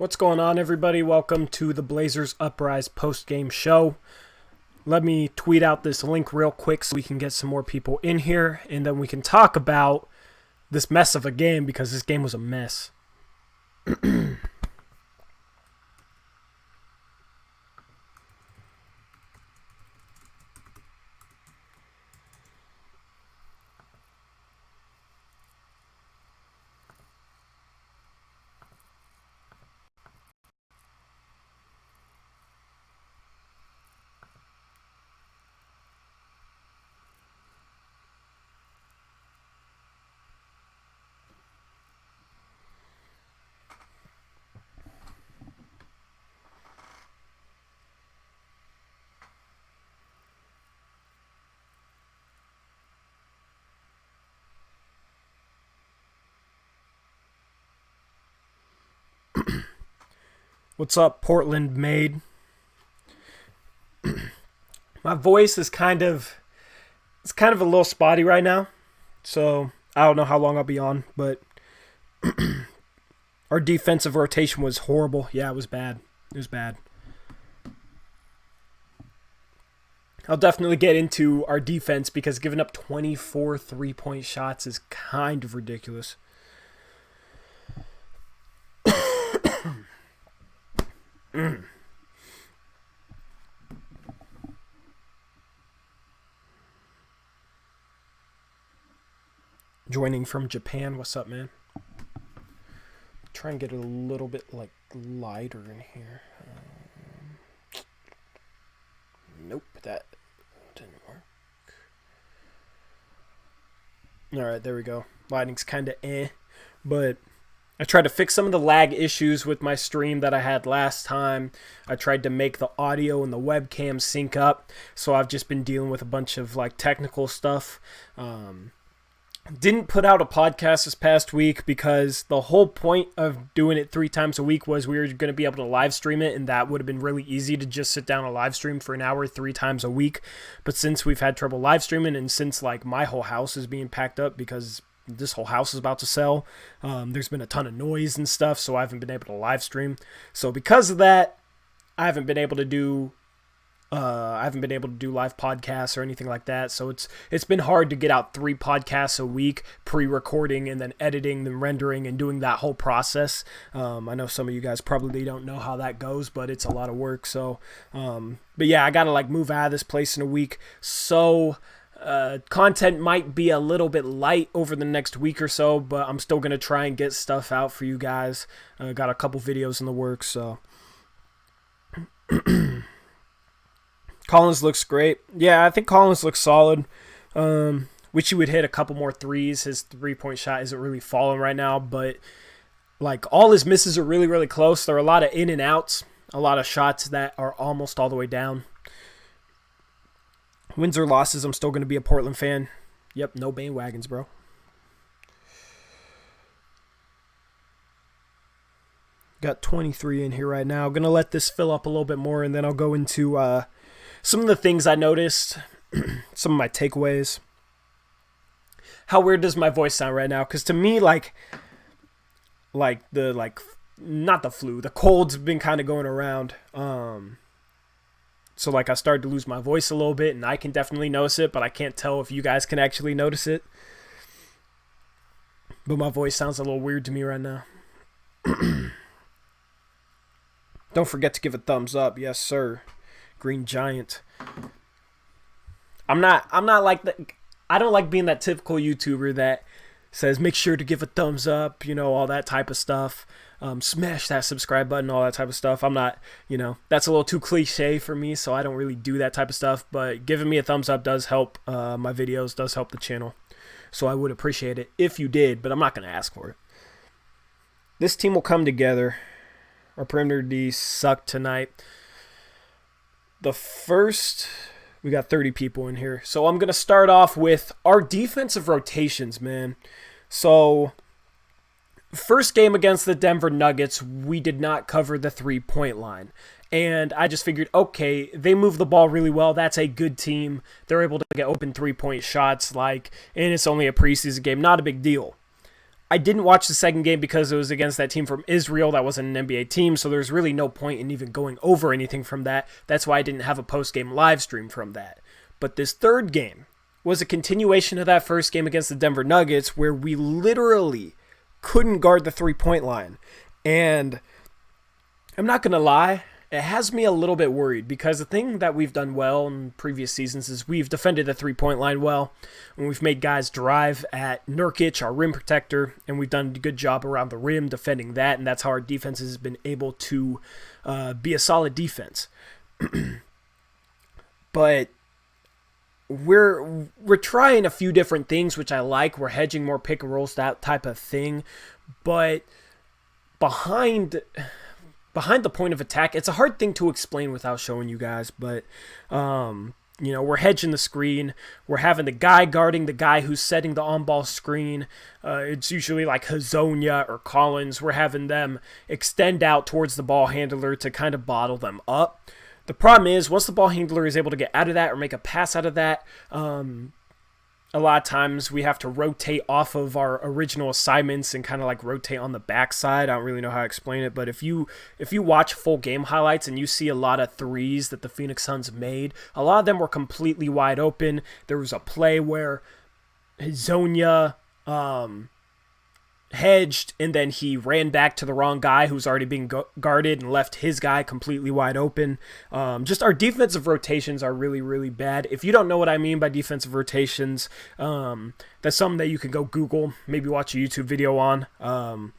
What's going on, everybody? Welcome to the Blazers Uprise post-game show. Let me tweet out this link real quick so we can get some more people in here, and then we can talk about this mess of a game, because this game was a mess. What's up, Portland made? My voice is kind of a little spotty right now, so I don't know how long I'll be on, but our defensive rotation was horrible. Yeah, it was bad. It was bad. I'll definitely get into our defense, because giving up 24 three-point shots is kind of ridiculous. Joining from Japan. What's up, man? Try and get it a little bit lighter in here. Nope, that didn't work. Alright, there we go. Lighting's kind of but I tried to fix some of the lag issues with my stream that I had last time. I tried to make the audio and the webcam sync up, so I've just been dealing with a bunch of technical stuff. Didn't put out a podcast this past week because the whole point of doing it 3 times a week was we were going to be able to live stream it, and that would have been really easy to just sit down and live stream for an hour 3 times a week. But since we've had trouble live streaming, and since my whole house is being packed up because this whole house is about to sell, there's been a ton of noise and stuff, so I haven't been able to live stream. So because of that, I haven't been able to do live podcasts or anything like that. So it's been hard to get out 3 podcasts a week, pre-recording and then editing, then rendering, and doing that whole process. I know some of you guys probably don't know how that goes, but it's a lot of work. So, but yeah, I gotta move out of this place in a week. So content might be a little bit light over the next week or so, but I'm still gonna try and get stuff out for you guys. Got a couple videos in the works, so. Collins looks great. Yeah, I think Collins looks solid. Wish he would hit a couple more threes. His 3-point shot isn't really falling right now, but all his misses are really, really close. There are a lot of in and outs, a lot of shots that are almost all the way down. Wins or losses, I'm still going to be a Portland fan. Yep, no bandwagons, bro. Got 23 in here right now. Going to let this fill up a little bit more, and then I'll go into some of the things I noticed, some of my takeaways. How weird does my voice sound right now? Because to me, not the flu, the cold's been kind of going around. So I started to lose my voice a little bit, and I can definitely notice it, but I can't tell if you guys can actually notice it. But my voice sounds a little weird to me right now. Don't forget to give a thumbs up. Yes, sir. Green Giant. I'm not like that. I don't like being that typical YouTuber that says make sure to give a thumbs up, all that type of stuff. Smash that subscribe button, all that type of stuff. I'm not, that's a little too cliche for me, so I don't really do that type of stuff. But giving me a thumbs up does help my videos, does help the channel. So I would appreciate it if you did, but I'm not going to ask for it. This team will come together. Our perimeter D sucked tonight. We got 30 people in here. So I'm going to start off with our defensive rotations, man. So first game against the Denver Nuggets, we did not cover the 3-point line. And I just figured, okay, they move the ball really well. That's a good team. They're able to get open 3-point shots, and it's only a preseason game. Not a big deal. I didn't watch the second game because it was against that team from Israel that wasn't an NBA team, so there's really no point in even going over anything from that. That's why I didn't have a post-game live stream from that. But this third game was a continuation of that first game against the Denver Nuggets, where we literally couldn't guard the three-point line. And I'm not going to lie, it has me a little bit worried, because the thing that we've done well in previous seasons is we've defended the three-point line well, and we've made guys drive at Nurkic, our rim protector, and we've done a good job around the rim defending that, and that's how our defense has been able to be a solid defense. But we're trying a few different things, which I like. We're hedging more pick and rolls, that type of thing. But behind the point of attack, it's a hard thing to explain without showing you guys. But we're hedging the screen. We're having the guy guarding the guy who's setting the on-ball screen. It's usually like Hazonia or Collins. We're having them extend out towards the ball handler to kind of bottle them up. The problem is, once the ball handler is able to get out of that or make a pass out of that, a lot of times we have to rotate off of our original assignments and kind of like rotate on the backside. I don't really know how to explain it, but if you watch full game highlights and you see a lot of threes that the Phoenix Suns made, a lot of them were completely wide open. There was a play where Hazonia hedged, and then he ran back to the wrong guy who's already being guarded and left his guy completely wide open. Just our defensive rotations are really, really bad. If you don't know what I mean by defensive rotations, that's something that you can go Google, maybe watch a YouTube video on,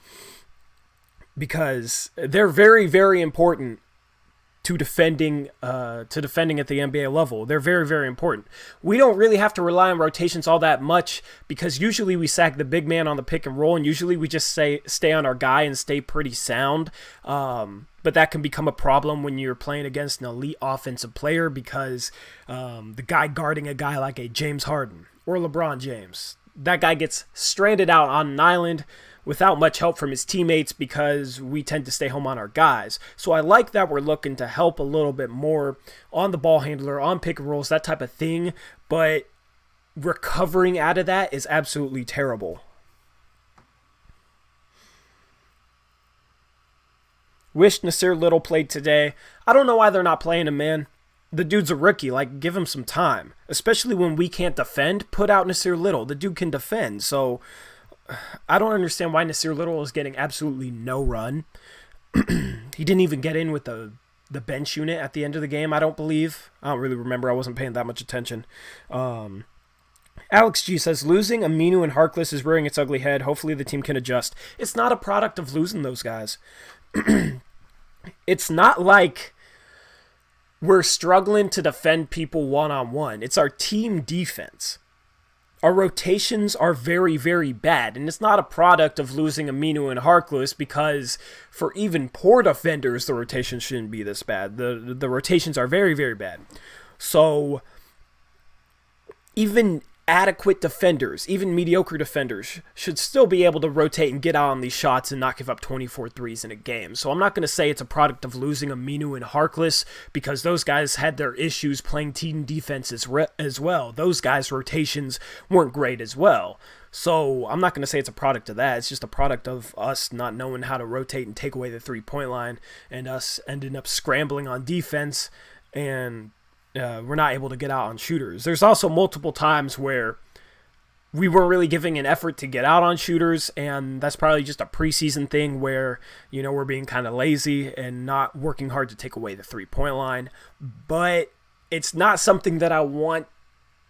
because they're very, very important to defending at the NBA level. They're very, very important. We don't really have to rely on rotations all that much, because usually we sack the big man on the pick and roll, and usually we just stay on our guy and stay pretty sound. But that can become a problem when you're playing against an elite offensive player, because the guy guarding a guy like a James Harden or LeBron James, that guy gets stranded out on an island without much help from his teammates, because we tend to stay home on our guys. So I like that we're looking to help a little bit more on the ball handler, on pick and rolls, that type of thing, but recovering out of that is absolutely terrible. Wish Nasir Little played today. I don't know why they're not playing him, man. The dude's a rookie. Like, give him some time. Especially when we can't defend, put out Nasir Little. The dude can defend, so I don't understand why Nasir Little is getting absolutely no run. He didn't even get in with the bench unit at the end of the game, I don't believe. I don't really remember. I wasn't paying that much attention. Alex G says, losing Aminu and Harkless is rearing its ugly head. Hopefully the team can adjust. It's not a product of losing those guys. It's not like we're struggling to defend people one-on-one. It's our team defense. Our rotations are very, very bad, and it's not a product of losing Aminu and Harkless, because for even poor defenders, the rotations shouldn't be this bad. The rotations are very, very bad. So even adequate defenders, even mediocre defenders, should still be able to rotate and get out on these shots and not give up 24 threes in a game. So I'm not going to say it's a product of losing Aminu and Harkless, because those guys had their issues playing team defense as well. Those guys' rotations weren't great as well. So I'm not going to say it's a product of that. It's just a product of us not knowing how to rotate and take away the three-point line, and us ending up scrambling on defense, and we're not able to get out on shooters. There's also multiple times where we weren't really giving an effort to get out on shooters, and that's probably just a preseason thing where, we're being kind of lazy and not working hard to take away the three-point line. But it's not something that I want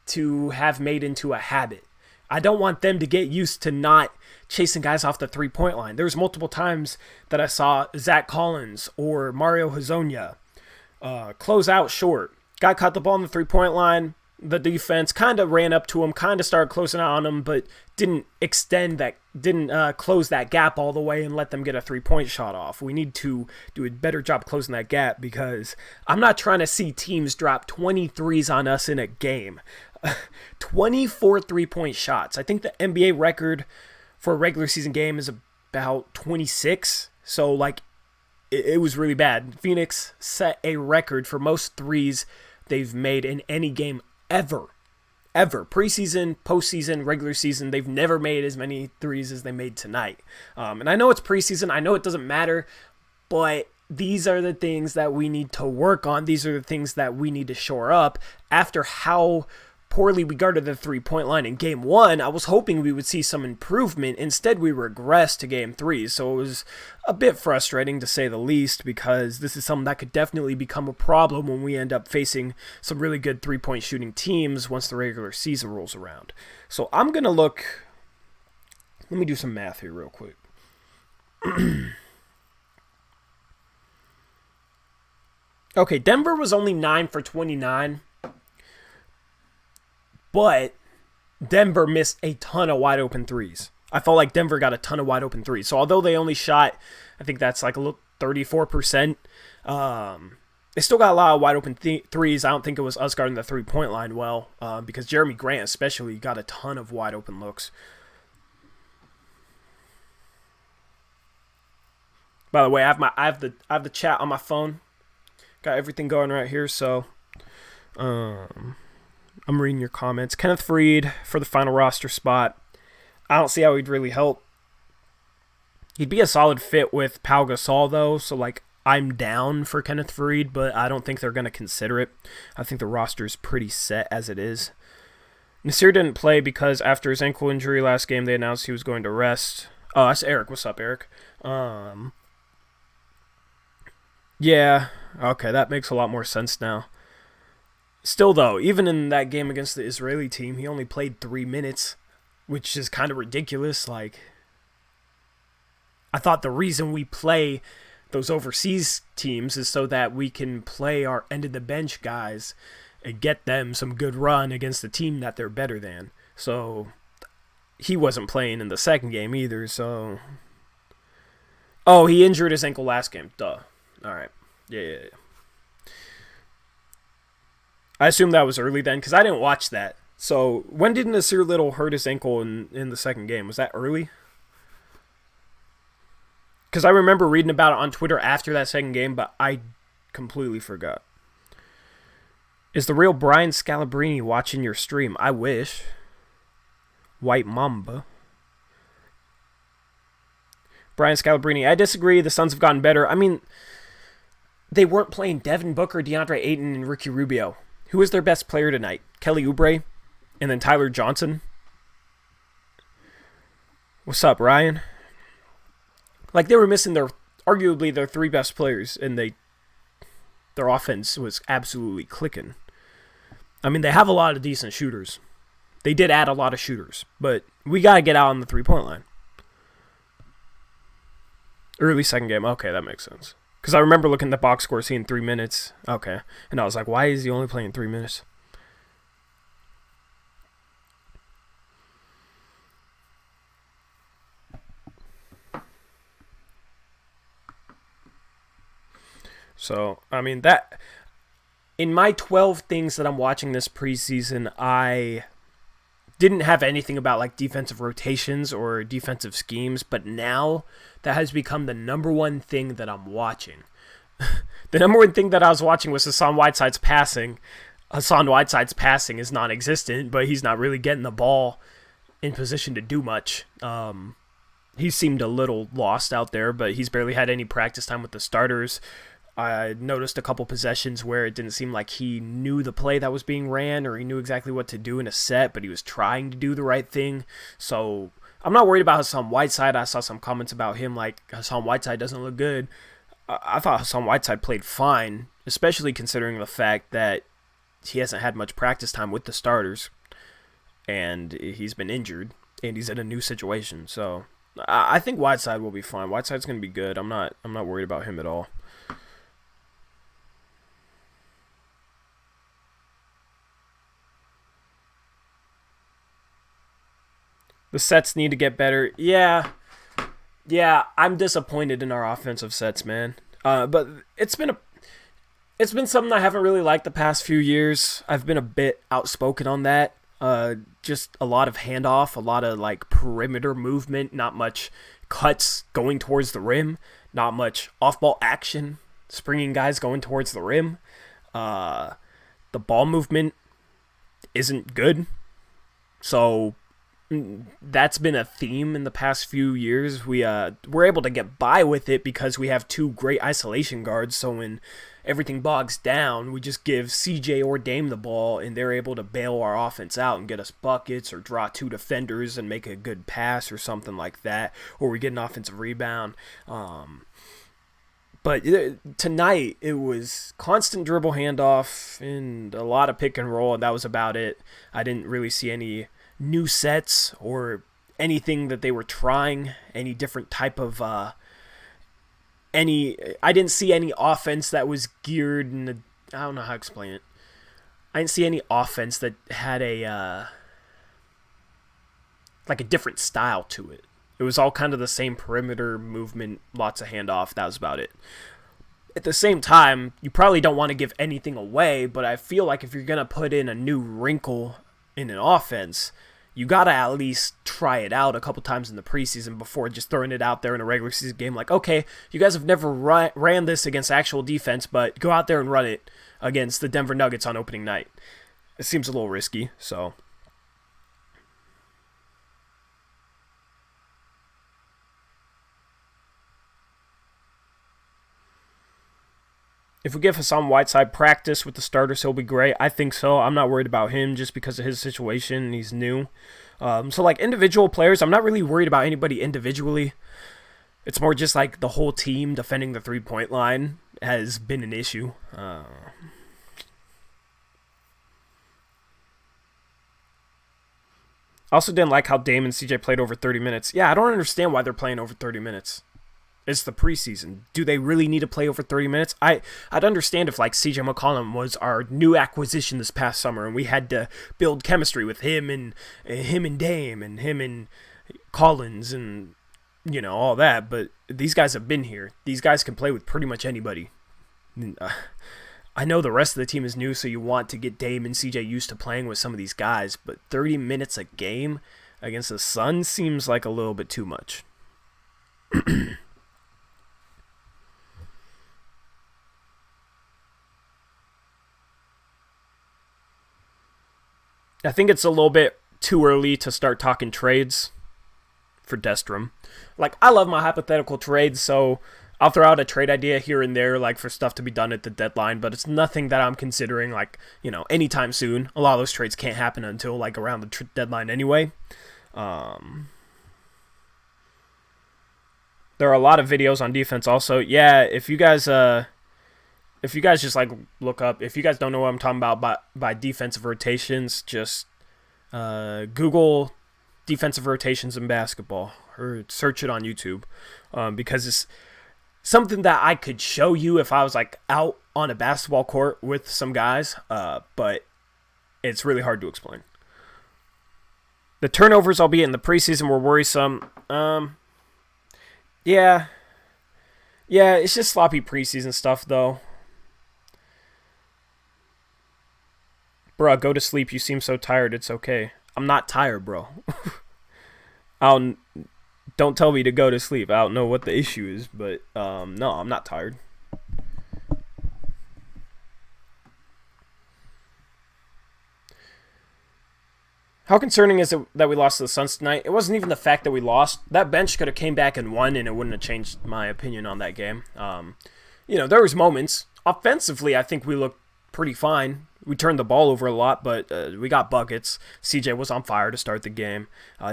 to have made into a habit. I don't want them to get used to not chasing guys off the three-point line. There's multiple times that I saw Zach Collins or Mario Hazonia close out short. Guy caught the ball on the three-point line. The defense kind of ran up to him, kind of started closing out on him, but didn't close that gap all the way and let them get a three-point shot off. We need to do a better job closing that gap, because I'm not trying to see teams drop 23s on us in a game. 24 three-point shots. I think the NBA record for a regular season game is about 26. So, it was really bad. Phoenix set a record for most threes they've made in any game ever ever. Preseason, postseason, regular season, they've never made as many threes as they made tonight. And I know it's preseason. I know it doesn't matter, but these are the things that we need to work on. These are the things that we need to shore up after how poorly we guarded the three-point line in Game 1. I was hoping we would see some improvement. Instead, we regressed to Game 3, so it was a bit frustrating to say the least, because this is something that could definitely become a problem when we end up facing some really good three-point shooting teams once the regular season rolls around. So I'm going to look... Let me do some math here real quick. Okay, Denver was only 9 for 29. But Denver missed a ton of wide open threes. I felt like Denver got a ton of wide open threes. So although they only shot, I think that's like a little 34%, they still got a lot of wide open threes. I don't think it was us guarding the 3-point line well, because Jeremy Grant especially got a ton of wide open looks. By the way, I have the chat on my phone. Got everything going right here, so I'm reading your comments. Kenneth Faried for the final roster spot. I don't see how he'd really help. He'd be a solid fit with Pau Gasol, though, so, like, I'm down for Kenneth Faried, but I don't think they're going to consider it. I think the roster's pretty set as it is. Nasir didn't play because after his ankle injury last game, they announced he was going to rest. Oh, that's Eric. What's up, Eric? Yeah, okay, that makes a lot more sense now. Still, though, even in that game against the Israeli team, he only played 3 minutes, which is kind of ridiculous. Like, I thought the reason we play those overseas teams is so that we can play our end-of-the-bench guys and get them some good run against the team that they're better than. So, he wasn't playing in the second game either, so... Oh, he injured his ankle last game. Duh. All right. Yeah. I assume that was early then, because I didn't watch that. So, when did Nasir Little hurt his ankle in the second game? Was that early? Because I remember reading about it on Twitter after that second game, but I completely forgot. Is the real Brian Scalabrine watching your stream? I wish. White Mamba. Brian Scalabrine, I disagree. The Suns have gotten better. I mean, they weren't playing Devin Booker, DeAndre Ayton, and Ricky Rubio. Who was their best player tonight? Kelly Oubre, and then Tyler Johnson. What's up, Ryan? Like, they were missing arguably their 3 best players, and their offense was absolutely clicking. I mean, they have a lot of decent shooters. They did add a lot of shooters, but we got to get out on the 3-point line. Early second game. Okay, that makes sense. Because I remember looking at the box score, seeing 3 minutes. Okay. And I was like, why is he only playing 3 minutes? So, I mean, that... In my 12 things that I'm watching this preseason, I didn't have anything about, like, defensive rotations or defensive schemes, but now that has become the number one thing that I'm watching. The number one thing that I was watching was Hassan Whiteside's passing. Hassan Whiteside's passing is non-existent, but he's not really getting the ball in position to do much. He seemed a little lost out there, but he's barely had any practice time with the starters. I noticed a couple possessions where it didn't seem like he knew the play that was being ran or he knew exactly what to do in a set, but he was trying to do the right thing. So I'm not worried about Hassan Whiteside. I saw some comments about him like Hassan Whiteside doesn't look good. I thought Hassan Whiteside played fine, especially considering the fact that he hasn't had much practice time with the starters, and he's been injured, and he's in a new situation. So I think Whiteside will be fine. Whiteside's going to be good. I'm not worried about him at all. The sets need to get better. Yeah, I'm disappointed in our offensive sets, man. But it's been something I haven't really liked the past few years. I've been a bit outspoken on that. Just a lot of handoff, a lot of like perimeter movement, not much cuts going towards the rim, not much off-ball action, springing guys going towards the rim. The ball movement isn't good. So that's been a theme in the past few years. We're able to get by with it because we have two great isolation guards. So when everything bogs down, we just give CJ or Dame the ball, and they're able to bail our offense out and get us buckets or draw two defenders and make a good pass or something like that, or we get an offensive rebound. But tonight, it was constant dribble handoff and a lot of pick and roll, and that was about it. I didn't really see any new sets or anything that they were trying, any different type of I didn't see any offense that was geared in I don't know how to explain it. I didn't see any offense that had a like a different style to it. It was all kind of the same perimeter movement, lots of handoff, that was about it. At the same time, you probably don't want to give anything away, but I feel like if you're going to put in a new wrinkle in an offense, you got to at least try it out a couple times in the preseason before just throwing it out there in a regular season game. Like, okay, you guys have never ran this against actual defense, but go out there and run it against the Denver Nuggets on opening night. It seems a little risky, so... If we give Hassan Whiteside practice with the starters, he'll be great. I think so. I'm not worried about him just because of his situation and he's new. So, like, individual players, I'm not really worried about anybody individually. It's more just, like, the whole team defending the three-point line has been an issue. I also didn't like how Dame and CJ played over 30 minutes. Yeah, I don't understand why they're playing over 30 minutes. It's the preseason. Do they really need to play over 30 minutes? I'd understand if like CJ McCollum was our new acquisition this past summer and we had to build chemistry with him and Dame and him and Collins and all that, but these guys have been here. These guys can play with pretty much anybody. I know the rest of the team is new, so you want to get Dame and CJ used to playing with some of these guys, but 30 minutes a game against the Suns seems like a little bit too much. I think it's a little bit too early to start talking trades for Destrom. Like, I love my hypothetical trades, so I'll throw out a trade idea here and there, like, for stuff to be done at the deadline, but it's nothing that I'm considering, like, anytime soon. A lot of those trades can't happen until, like, around the deadline anyway. There are a lot of videos on defense also. Yeah, if you guys just like look up, if you guys don't know what I'm talking about by defensive rotations, just Google defensive rotations in basketball or search it on YouTube, because it's something that I could show you if I was like out on a basketball court with some guys, but it's really hard to explain. The turnovers, albeit in the preseason, were worrisome. Yeah, it's just sloppy preseason stuff though. Bro, go to sleep. You seem so tired. It's okay. I'm not tired, bro. Don't tell me to go to sleep. I don't know what the issue is, but no, I'm not tired. How concerning is it that we lost to the Suns tonight? It wasn't even the fact that we lost. That bench could have came back and won, and it wouldn't have changed my opinion on that game. There was moments. Offensively, I think we looked pretty fine. We turned the ball over a lot, but we got buckets. CJ was on fire to start the game.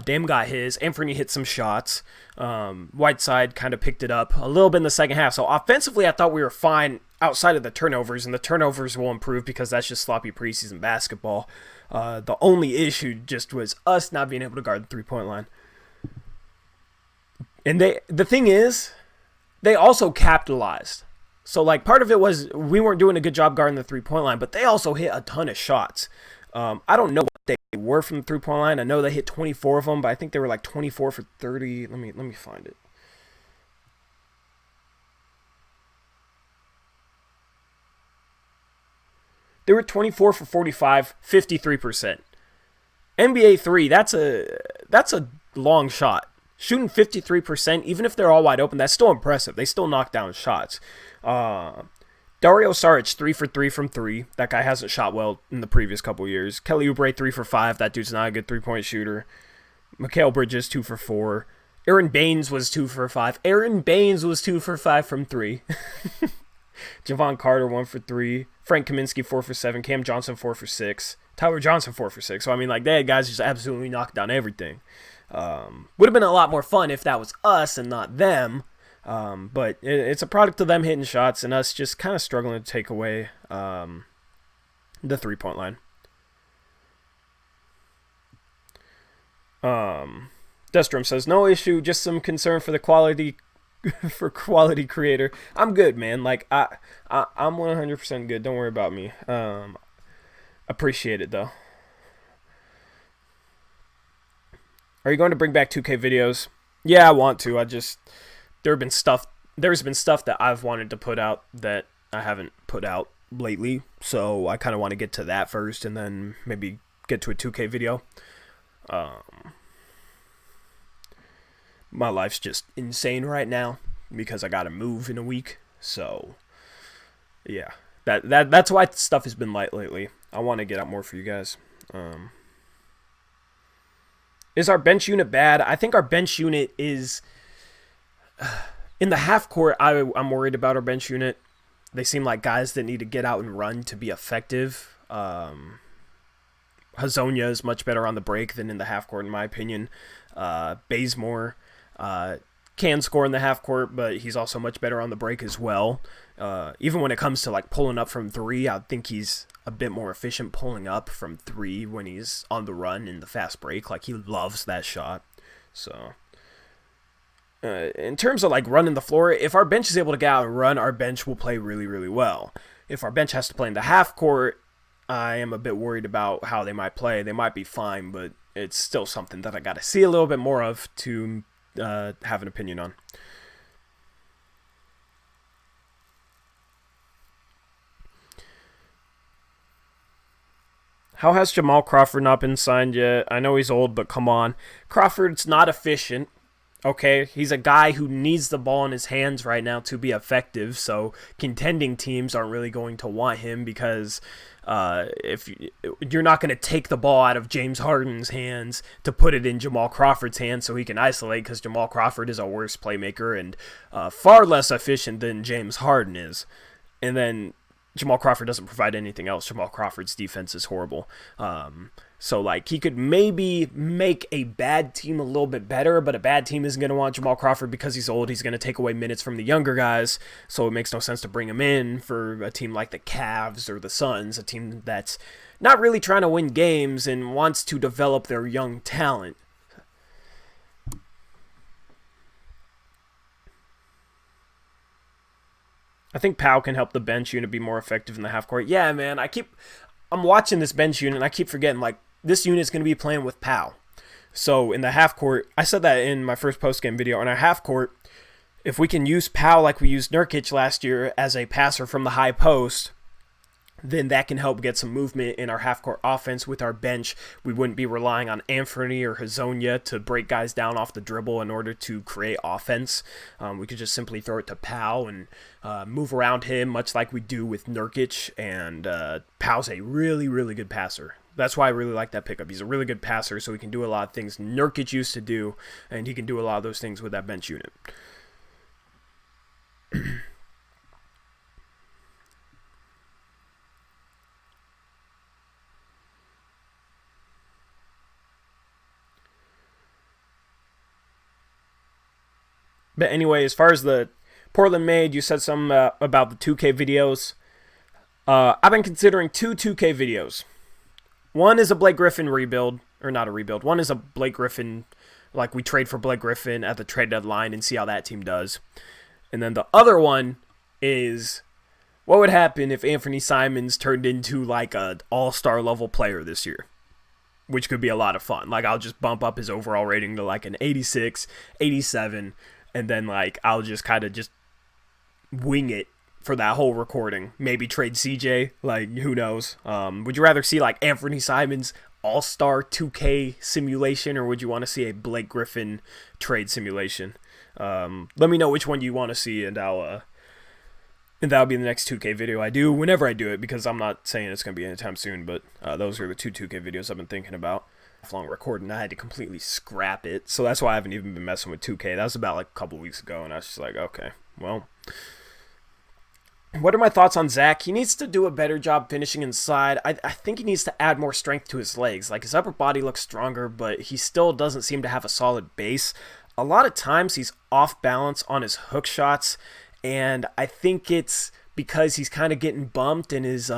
Dame got his. Anthony hit some shots. Whiteside kind of picked it up a little bit in the second half. So offensively, I thought we were fine outside of the turnovers, and the turnovers will improve because that's just sloppy preseason basketball. The only issue just was us not being able to guard the three-point line. And the thing is, they also capitalized. So, like, part of it was we weren't doing a good job guarding the three-point line, but they also hit a ton of shots. I don't know what they were from the three-point line. I know they hit 24 of them, but I think they were like 24 for 30. Let me find it. They were 24 for 45, 53%. NBA 3, that's a long shot. Shooting 53%, even if they're all wide open, that's still impressive. They still knock down shots. Dario Saric, 3 for 3 from 3. That guy hasn't shot well in the previous couple years. Kelly Oubre, 3 for 5. That dude's not a good 3-point shooter. Mikal Bridges, 2 for 4. Aaron Baines was 2 for 5. Aaron Baines was 2 for 5 from 3. Javon Carter, 1 for 3. Frank Kaminsky, 4 for 7. Cam Johnson, 4 for 6. Tyler Johnson, 4 for 6. So, I mean, like, they had guys just absolutely knocked down everything. Would have been a lot more fun if that was us and not them. But it's a product of them hitting shots and us just kind of struggling to take away the 3-point line. Destrom says, no issue, just some concern for the quality creator. I'm good, man. Like, I'm 100% good. Don't worry about me. Appreciate it, though. Are you going to bring back 2K videos? Yeah, I want to. There's been stuff that I've wanted to put out that I haven't put out lately. So I kind of want to get to that first and then maybe get to a 2K video. My life's just insane right now because I got to move in a week. So yeah, that's why stuff has been light lately. I want to get out more for you guys. Is our bench unit bad? I think our bench unit is... in the half court, I'm worried about our bench unit. They seem like guys that need to get out and run to be effective. Hazonia is much better on the break than in the half court, in my opinion. Bazemore can score in the half court, but he's also much better on the break as well. Even when it comes to like pulling up from 3, I think he's a bit more efficient pulling up from 3 when he's on the run in the fast break. Like, he loves that shot. So, in terms of like running the floor, if our bench is able to get out and run, our bench will play really, really well. If our bench has to play in the half court, I am a bit worried about how they might play. They might be fine, but it's still something that I got to see a little bit more of to have an opinion on. How has Jamal Crawford not been signed yet? I know he's old, but come on. Crawford's not efficient. Okay, he's a guy who needs the ball in his hands right now to be effective, so contending teams aren't really going to want him because if you're not going to take the ball out of James Harden's hands to put it in Jamal Crawford's hands so he can isolate, because Jamal Crawford is a worse playmaker and far less efficient than James Harden is. And then Jamal Crawford doesn't provide anything else. Jamal Crawford's defense is horrible. So, like, he could maybe make a bad team a little bit better, but a bad team isn't going to want Jamal Crawford because he's old. He's going to take away minutes from the younger guys, so it makes no sense to bring him in for a team like the Cavs or the Suns, a team that's not really trying to win games and wants to develop their young talent. I think Powell can help the bench unit be more effective in the half court. Yeah, man, I'm watching this bench unit and I keep forgetting, like, this unit's going to be playing with Powell. So in the half court, I said that in my first postgame video, on our half court, if we can use Powell like we used Nurkic last year as a passer from the high post, then that can help get some movement in our half-court offense with our bench. We wouldn't be relying on Anthony or Hazonia to break guys down off the dribble in order to create offense. We could just simply throw it to Powell and move around him, much like we do with Nurkic. And Powell's a really, really good passer. That's why I really like that pickup. He's a really good passer, so he can do a lot of things Nurkic used to do, and he can do a lot of those things with that bench unit. But anyway, as far as the Portland made, you said something about the 2K videos. I've been considering 2K videos. One is a Blake Griffin rebuild, or not a rebuild. One is a Blake Griffin, like we trade for Blake Griffin at the trade deadline and see how that team does. And then the other one is what would happen if Anthony Simons turned into like an all-star level player this year, which could be a lot of fun. Like, I'll just bump up his overall rating to like an 86, 87, and then like I'll just kind of just wing it for that whole recording. Maybe trade CJ, like, who knows. Would you rather see like Anthony Simons all-star 2K simulation, or would you want to see a Blake Griffin trade simulation? Let me know which one you want to see, and And that'll be the next 2K video I do, whenever I do it, because I'm not saying it's going to be anytime soon, but those are the two 2K videos I've been thinking about. Long recording, I had to completely scrap it, so that's why I haven't even been messing with 2K. That was about like a couple weeks ago, and I was just like, okay, well. What are my thoughts on Zach? He needs to do a better job finishing inside. I think he needs to add more strength to his legs. Like, his upper body looks stronger, but he still doesn't seem to have a solid base. A lot of times he's off balance on his hook shots, and I think it's because he's kind of getting bumped and his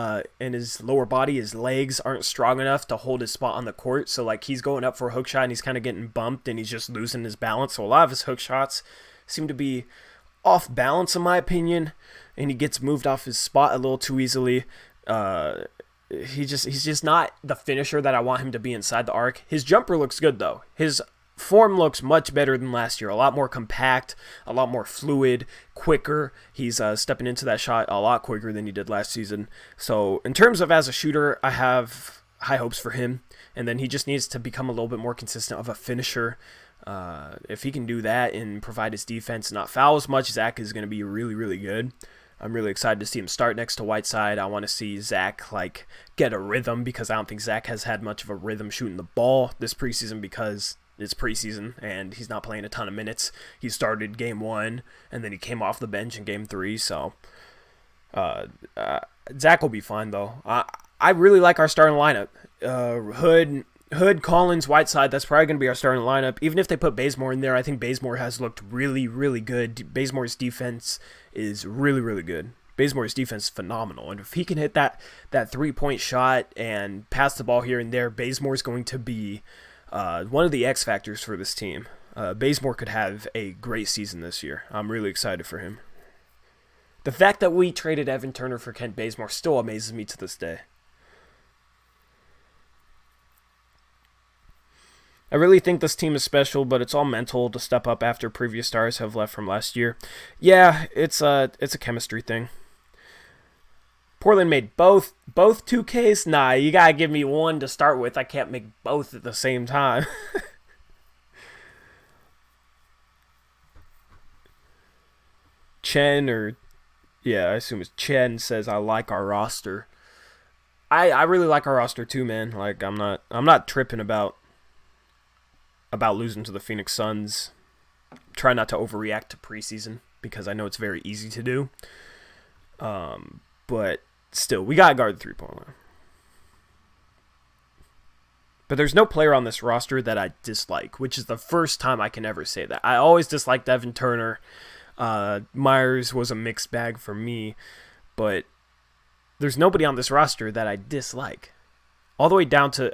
lower body, his legs aren't strong enough to hold his spot on the court. So like, he's going up for a hook shot and he's kind of getting bumped and he's just losing his balance. So a lot of his hook shots seem to be off balance in my opinion, and he gets moved off his spot a little too easily. He's just not the finisher that I want him to be inside the arc. His jumper looks good though. His form looks much better than last year. A lot more compact, a lot more fluid, quicker. He's stepping into that shot a lot quicker than he did last season. So in terms of as a shooter, I have high hopes for him. And then he just needs to become a little bit more consistent of a finisher. If he can do that and provide his defense, not foul as much, Zach is going to be really, really good. I'm really excited to see him start next to Whiteside. I want to see Zach like get a rhythm, because I don't think Zach has had much of a rhythm shooting the ball this preseason, because it's preseason and he's not playing a ton of minutes. He started game 1 and then he came off the bench in game 3. So Zach will be fine though. I really like our starting lineup. Hood, Collins, Whiteside, that's probably going to be our starting lineup. Even if they put Bazemore in there, I think Bazemore has looked really, really good. Bazemore's defense is really, really good. Bazemore's defense is phenomenal. And if he can hit that 3-point shot and pass the ball here and there, Bazemore's going to be one of the X factors for this team. Bazemore could have a great season this year. I'm really excited for him. The fact that we traded Evan Turner for Kent Bazemore still amazes me to this day. I really think this team is special, but it's all mental to step up after previous stars have left from last year. Yeah, it's a chemistry thing. Portland made both 2Ks? Nah, you gotta give me one to start with. I can't make both at the same time. I assume it's Chen says, I like our roster. I really like our roster too, man. Like, I'm not tripping about losing to the Phoenix Suns. Try not to overreact to preseason, because I know it's very easy to do. But still, we got to guard the 3-point line. But there's no player on this roster that I dislike, which is the first time I can ever say that. I always disliked Evan Turner. Myers was a mixed bag for me, but there's nobody on this roster that I dislike. All the way down to,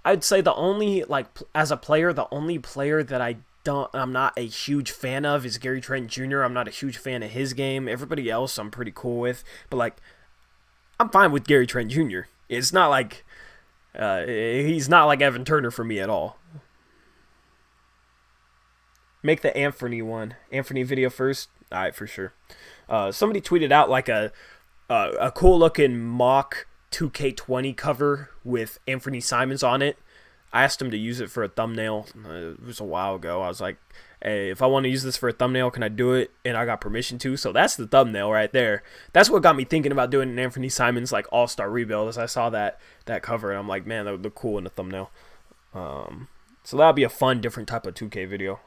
I'd say the only, like, as a player, the only player that I'm not a huge fan of is Gary Trent Jr. I'm not a huge fan of his game. Everybody else I'm pretty cool with. But, like, I'm fine with Gary Trent Jr. It's not like, he's not like Evan Turner for me at all. Make the Anthony video first. All right, for sure. Somebody tweeted out, like, a cool-looking mock 2K20 cover with Anthony Simons on it. I asked him to use it for a thumbnail. It was a while ago. I was like, hey, if I want to use this for a thumbnail, can I do it? And I got permission to. So that's the thumbnail right there. That's what got me thinking about doing an Anthony Simons like all-star rebuild, as I saw that cover, and I'm like, man, that would look cool in a thumbnail. So that'll be a fun, different type of 2K video.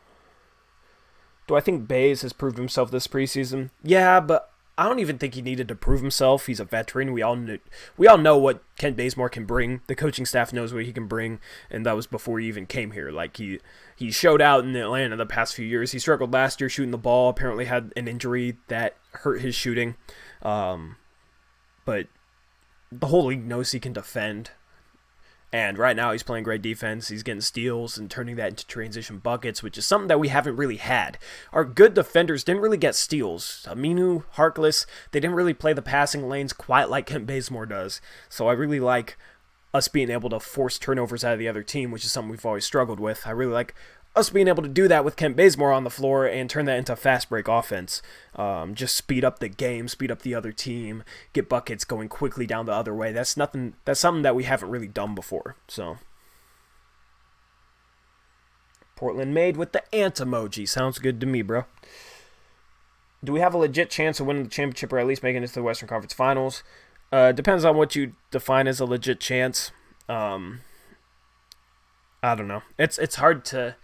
Do I think Baze has proved himself this preseason? Yeah, but I don't even think he needed to prove himself. He's a veteran. We all know what Kent Bazemore can bring. The coaching staff knows what he can bring, and that was before he even came here. Like, he showed out in Atlanta the past few years. He struggled last year shooting the ball. Apparently had an injury that hurt his shooting. But the whole league knows he can defend. And right now he's playing great defense. He's getting steals and turning that into transition buckets, which is something that we haven't really had. Our good defenders didn't really get steals. Aminu, Harkless, they didn't really play the passing lanes quite like Kent Bazemore does. So I really like us being able to force turnovers out of the other team, which is something we've always struggled with. I really like us being able to do that with Kent Bazemore on the floor and turn that into fast break offense. Just speed up the game, speed up the other team, get buckets going quickly down the other way. That's something that we haven't really done before. So Portland made with the ant emoji. Sounds good to me, bro. Do we have a legit chance of winning the championship or at least making it to the Western Conference Finals? Depends on what you define as a legit chance. Um, I don't know. It's hard to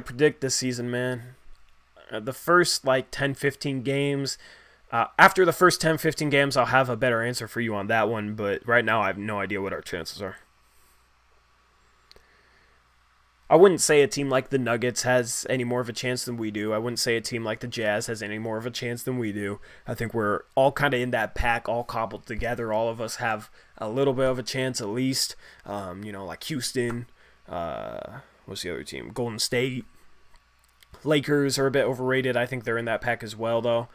predict this season, man. The first like 10, 15 games. After the first 10, 15 games, I'll have a better answer for you on that one. But right now, I have no idea what our chances are. I wouldn't say a team like the Nuggets has any more of a chance than we do. I wouldn't say a team like the Jazz has any more of a chance than we do. I think we're all kind of in that pack, all cobbled together. All of us have a little bit of a chance at least. Like Houston. What's the other team? Golden State. Lakers are a bit overrated. I think they're in that pack as well, though.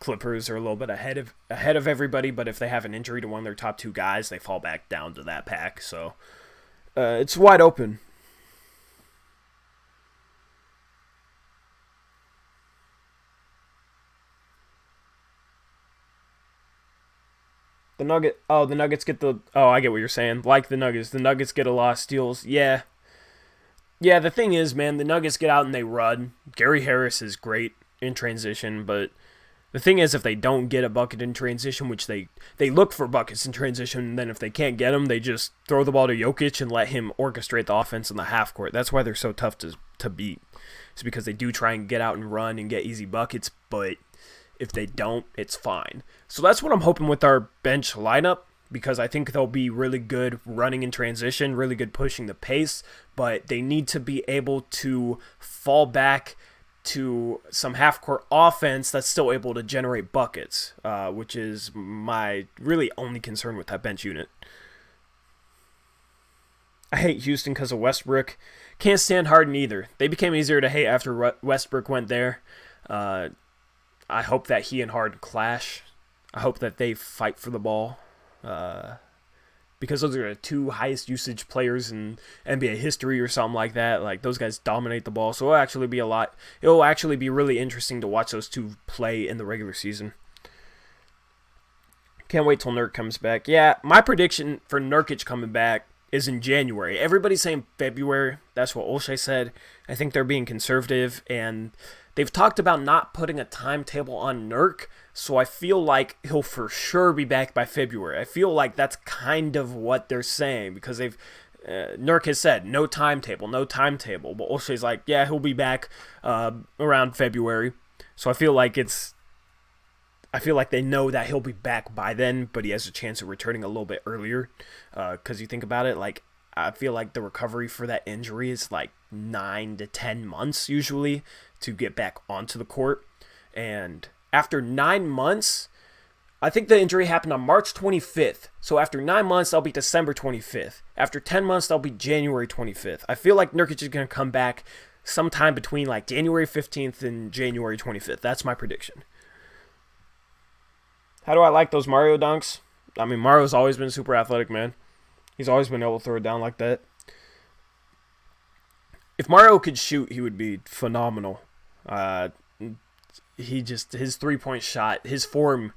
Clippers are a little bit ahead of everybody, but if they have an injury to one of their top two guys, they fall back down to that pack. So it's wide open. The Nuggets get the. Oh, I get what you're saying. Like the Nuggets get a lot of steals. Yeah, yeah. The thing is, man, the Nuggets get out and they run. Gary Harris is great in transition, but the thing is, if they don't get a bucket in transition, which they look for buckets in transition, and then if they can't get them, they just throw the ball to Jokic and let him orchestrate the offense in the half court. That's why they're so tough to beat. It's because they do try and get out and run and get easy buckets, but if they don't, it's fine. So that's what I'm hoping with our bench lineup, because I think they'll be really good running in transition, really good pushing the pace, but they need to be able to fall back to some half-court offense that's still able to generate buckets, which is my really only concern with that bench unit. I hate Houston because of Westbrook. Can't stand Harden either. They became easier to hate after Westbrook went there. I hope that he and Harden clash. I hope that they fight for the ball. Because those are the two highest usage players in NBA history or something like that. Like, those guys dominate the ball. So it'll actually be really interesting to watch those two play in the regular season. Can't wait till Nurk comes back. Yeah, my prediction for Nurkic coming back is in January. Everybody's saying February. That's what Olshey said. I think they're being conservative, and they've talked about not putting a timetable on Nurk, so I feel like he'll for sure be back by February. I feel like that's kind of what they're saying, because Nurk has said no timetable. But Olshey's like, yeah, he'll be back around February. So I feel like they know that he'll be back by then, but he has a chance of returning a little bit earlier. Because you think about it, like, I feel like the recovery for that injury is like 9 to 10 months usually to get back onto the court. And after 9 months, I think the injury happened on March 25th. So after 9 months, that'll be December 25th. After 10 months, that'll be January 25th. I feel like Nurkic is going to come back sometime between like January 15th and January 25th. That's my prediction. How do I like those Mario dunks? I mean, Mario's always been super athletic, man. He's always been able to throw it down like that. If Mario could shoot, he would be phenomenal. His 3-point shot, his form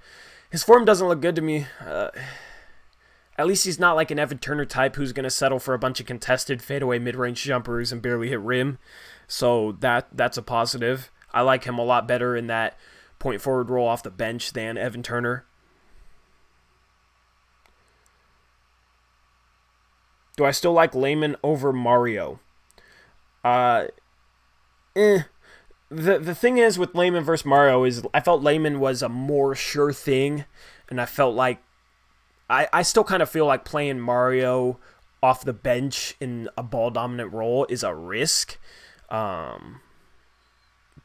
doesn't look good to me. At least he's not like an Evan Turner type who's going to settle for a bunch of contested fadeaway mid-range jumpers and barely hit rim. So that's a positive. I like him a lot better in that point forward role off the bench than Evan Turner. Do I still like Layman over Mario? The thing is with Layman versus Mario is I felt Layman was a more sure thing, and I felt like I still kind of feel like playing Mario off the bench in a ball dominant role is a risk.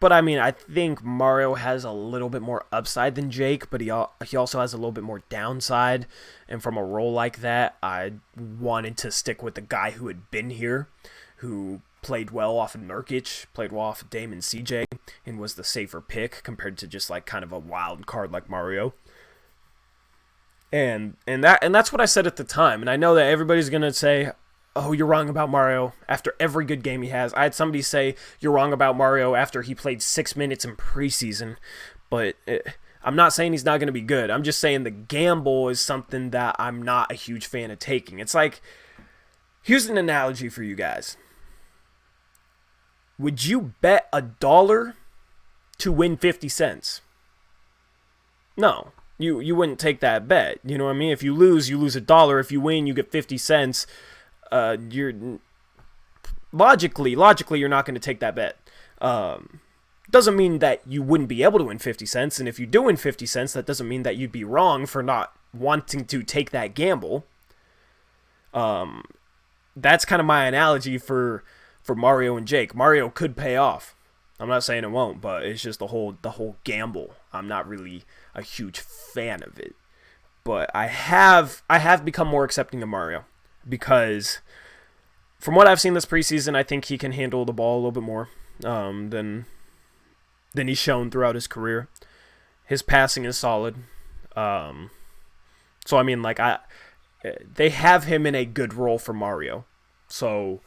But I mean, I think Mario has a little bit more upside than Jake, but he also has a little bit more downside. And from a role like that, I wanted to stick with the guy who had been here, who played well off of Nurkic, played well off of Dame and CJ, and was the safer pick compared to just like kind of a wild card like Mario. And that's what I said at the time. And I know that everybody's gonna say, oh, you're wrong about Mario after every good game he has. I had somebody say you're wrong about Mario after he played 6 minutes in preseason. But I'm not saying he's not going to be good. I'm just saying the gamble is something that I'm not a huge fan of taking. It's like, here's an analogy for you guys. Would you bet $1 to win 50 cents. No, you wouldn't take that bet. You know what I mean? If you lose $1. If you win, you get 50 cents. You're logically, you're not going to take that bet. Doesn't mean that you wouldn't be able to win 50 cents. And if you do win 50 cents, that doesn't mean that you'd be wrong for not wanting to take that gamble. That's kind of my analogy for Mario and Jake. Mario could pay off. I'm not saying it won't, but it's just the whole gamble. I'm not really a huge fan of it. But I have become more accepting of Mario because from what I've seen this preseason, I think he can handle the ball a little bit more than he's shown throughout his career. His passing is solid. So I mean, like they have him in a good role for Mario. So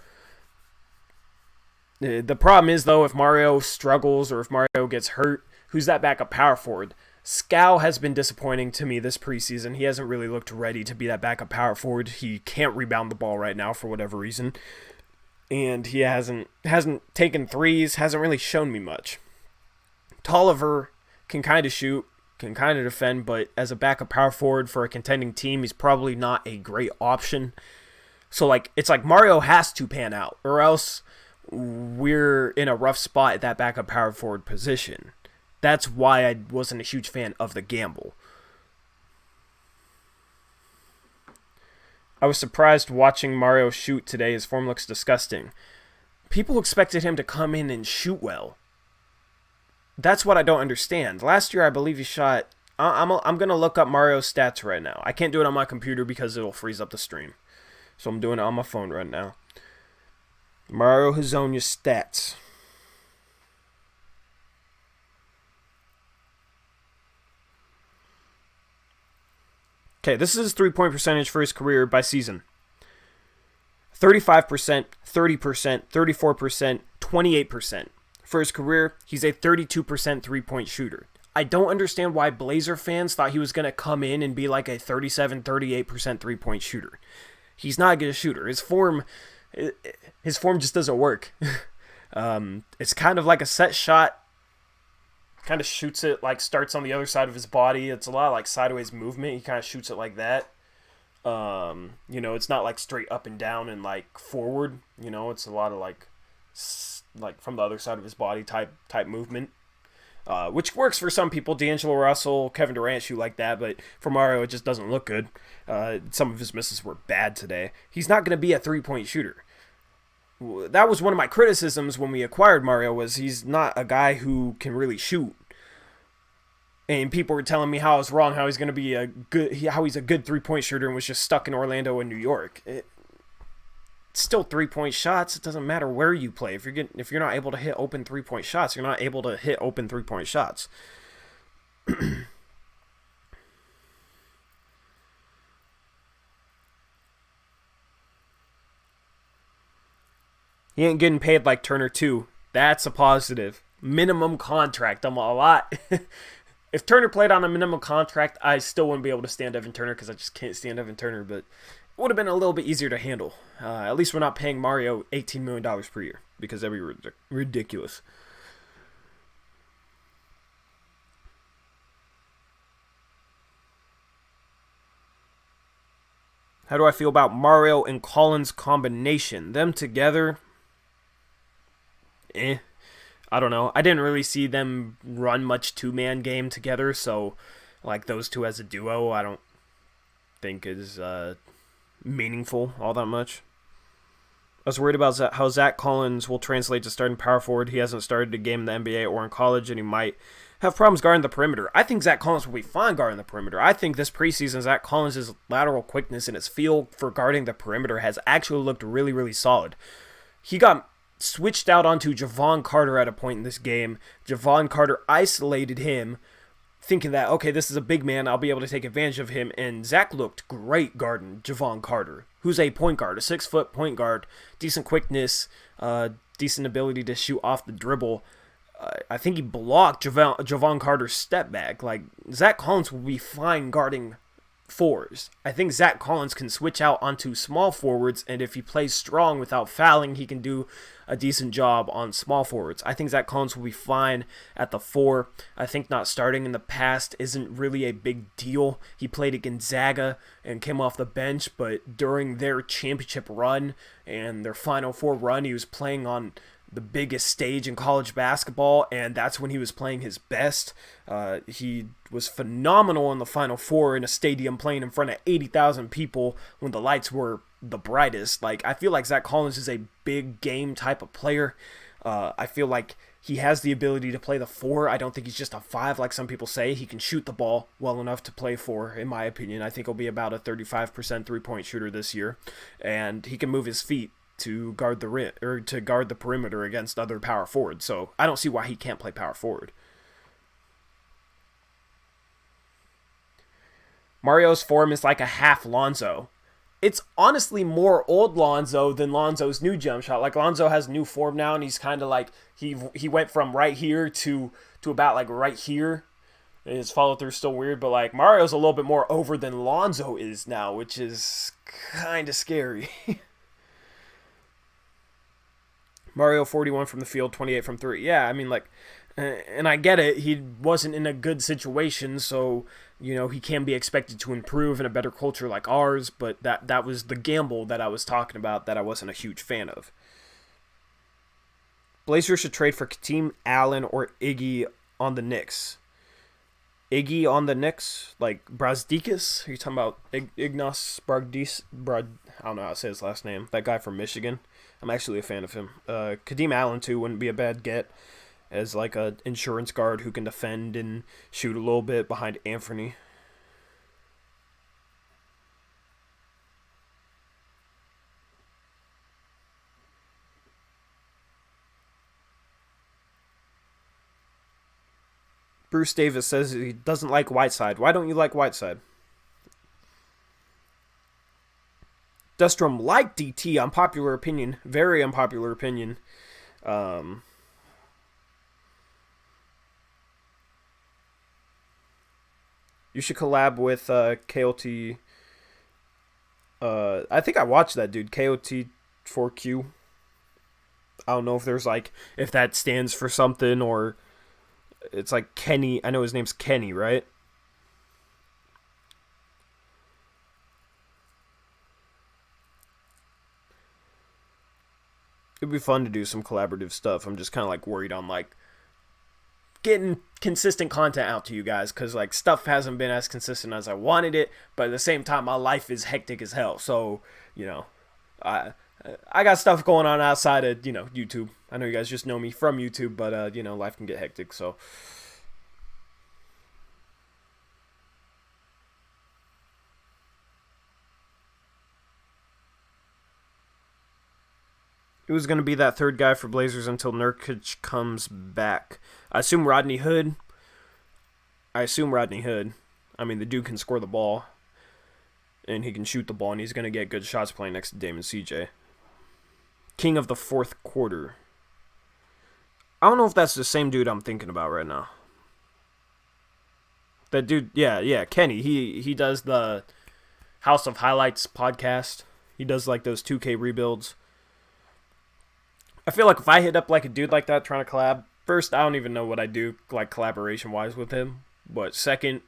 the problem is though, if Mario struggles or if Mario gets hurt, who's that backup power forward? Scal has been disappointing to me this preseason. He hasn't really looked ready to be that backup power forward. He can't rebound the ball right now for whatever reason. And he hasn't taken threes, hasn't really shown me much. Tolliver can kind of shoot, can kind of defend, but as a backup power forward for a contending team, he's probably not a great option. So like it's like Mario has to pan out, or else we're in a rough spot at that backup power forward position. That's why I wasn't a huge fan of the gamble. I was surprised watching Mario shoot today. His form looks disgusting. People expected him to come in and shoot well. That's what I don't understand. Last year, I believe he shot... I'm going to look up Mario's stats right now. I can't do it on my computer because it'll freeze up the stream. So I'm doing it on my phone right now. Mario Hezonja stats. Okay, this is his three-point percentage for his career by season. 35%, 30%, 34%, 28%. For his career, he's a 32% three-point shooter. I don't understand why Blazer fans thought he was going to come in and be like a 37, 38% three-point shooter. He's not a good shooter. His form just doesn't work. It's kind of like a set shot. Kind of shoots it, like starts on the other side of his body. It's a lot of like sideways movement. He kind of shoots it like that. It's not like straight up and down and like forward. It's a lot of like from the other side of his body type movement. Which works for some people. D'Angelo Russell, Kevin Durant shoot like that, but for Mario, it just doesn't look good. Some of his misses were bad today. He's not going to be a three-point shooter. That was one of my criticisms when we acquired Mario, was he's not a guy who can really shoot. And people were telling me how I was wrong, how he's going to be how he's a good three-point shooter and was just stuck in Orlando and New York. It's still three-point shots. It doesn't matter where you play. If you're not able to hit open three-point shots, you're not able to hit open three-point shots. He ain't getting paid like Turner too. That's a positive. Minimum contract. I'm a lot. If Turner played on a minimum contract, I still wouldn't be able to stand Evan Turner because I just can't stand Evan Turner. But it would have been a little bit easier to handle. At least we're not paying Mario $18 million per year because that'd be ridiculous. How do I feel about Mario and Collins combination? Them together... I don't know. I didn't really see them run much two-man game together, so like those two as a duo, I don't think is meaningful all that much. I was worried about how Zach Collins will translate to starting power forward. He hasn't started a game in the NBA or in college, and he might have problems guarding the perimeter. I think Zach Collins will be fine guarding the perimeter. I think this preseason, Zach Collins' lateral quickness and his feel for guarding the perimeter has actually looked really, really solid. He got switched out onto Javon Carter at a point in this game. Javon Carter isolated him, thinking that, okay, this is a big man, I'll be able to take advantage of him, and Zach looked great guarding Javon Carter, who's a point guard, a 6-foot point guard, decent quickness, decent ability to shoot off the dribble. I think he blocked Javon Carter's step back. Like, Zach Collins will be fine guarding fours. I think Zach Collins can switch out onto small forwards, and if he plays strong without fouling, he can do a decent job on small forwards. I think Zach Collins will be fine at the 4. I think not starting in the past isn't really a big deal. He played at Gonzaga and came off the bench, but during their championship run and their Final Four run, he was playing on the biggest stage in college basketball, and that's when he was playing his best. He was phenomenal in the Final Four in a stadium playing in front of 80,000 people when the lights were the brightest. Like, I feel like Zach Collins is a big game type of player. I feel like he has the ability to play the 4. I don't think he's just a 5 like some people say. He can shoot the ball well enough to play 4, in my opinion. I think he'll be about a 35% three-point shooter this year, and he can move his feet to guard the rim or to guard the perimeter against other power forwards. So I don't see why he can't play power forward. Mario's form is like a half Lonzo. It's honestly more old Lonzo than Lonzo's new jump shot. Like, Lonzo has new form now, and he's kind of like he went from right here to about like right here. And his follow through is still weird, but like Mario's a little bit more over than Lonzo is now, which is kind of scary. Mario 41 from the field, 28 from 3. Yeah, I mean, like, and I get it. He wasn't in a good situation, so, you know, he can be expected to improve in a better culture like ours, but that was the gamble that I was talking about that I wasn't a huge fan of. Blazers should trade for Kateem Allen or Iggy on the Knicks. Iggy on the Knicks? Like Brazdeikis? Are you talking about Ignas Brazdeikis? I don't know how to say his last name. That guy from Michigan. I'm actually a fan of him. Kadeem Allen, too, wouldn't be a bad get as like an insurance guard who can defend and shoot a little bit behind Anthony. Bruce Davis says he doesn't like Whiteside. Why don't you like Whiteside? Dustrom like DT, unpopular opinion. Very unpopular opinion. You should collab with KOT. I think I watched that dude, KOT4Q. I don't know if there's like, if that stands for something or it's like Kenny. I know his name's Kenny, right? It'd be fun to do some collaborative stuff. I'm just kind of like worried on like getting consistent content out to you guys, because like stuff hasn't been as consistent as I wanted it, but at the same time my life is hectic as hell. So, you know, I got stuff going on outside of, you know, YouTube. I know you guys just know me from YouTube, but you know, life can get hectic. So who's going to be that third guy for Blazers until Nurkic comes back? I assume Rodney Hood. I mean, the dude can score the ball, and he can shoot the ball, and he's going to get good shots playing next to Damon CJ. King of the fourth quarter. I don't know if that's the same dude I'm thinking about right now. That dude, yeah, Kenny. He does the House of Highlights podcast. He does like those 2K rebuilds. I feel like if I hit up like a dude like that trying to collab, first, I don't even know what I do like collaboration-wise with him. But second,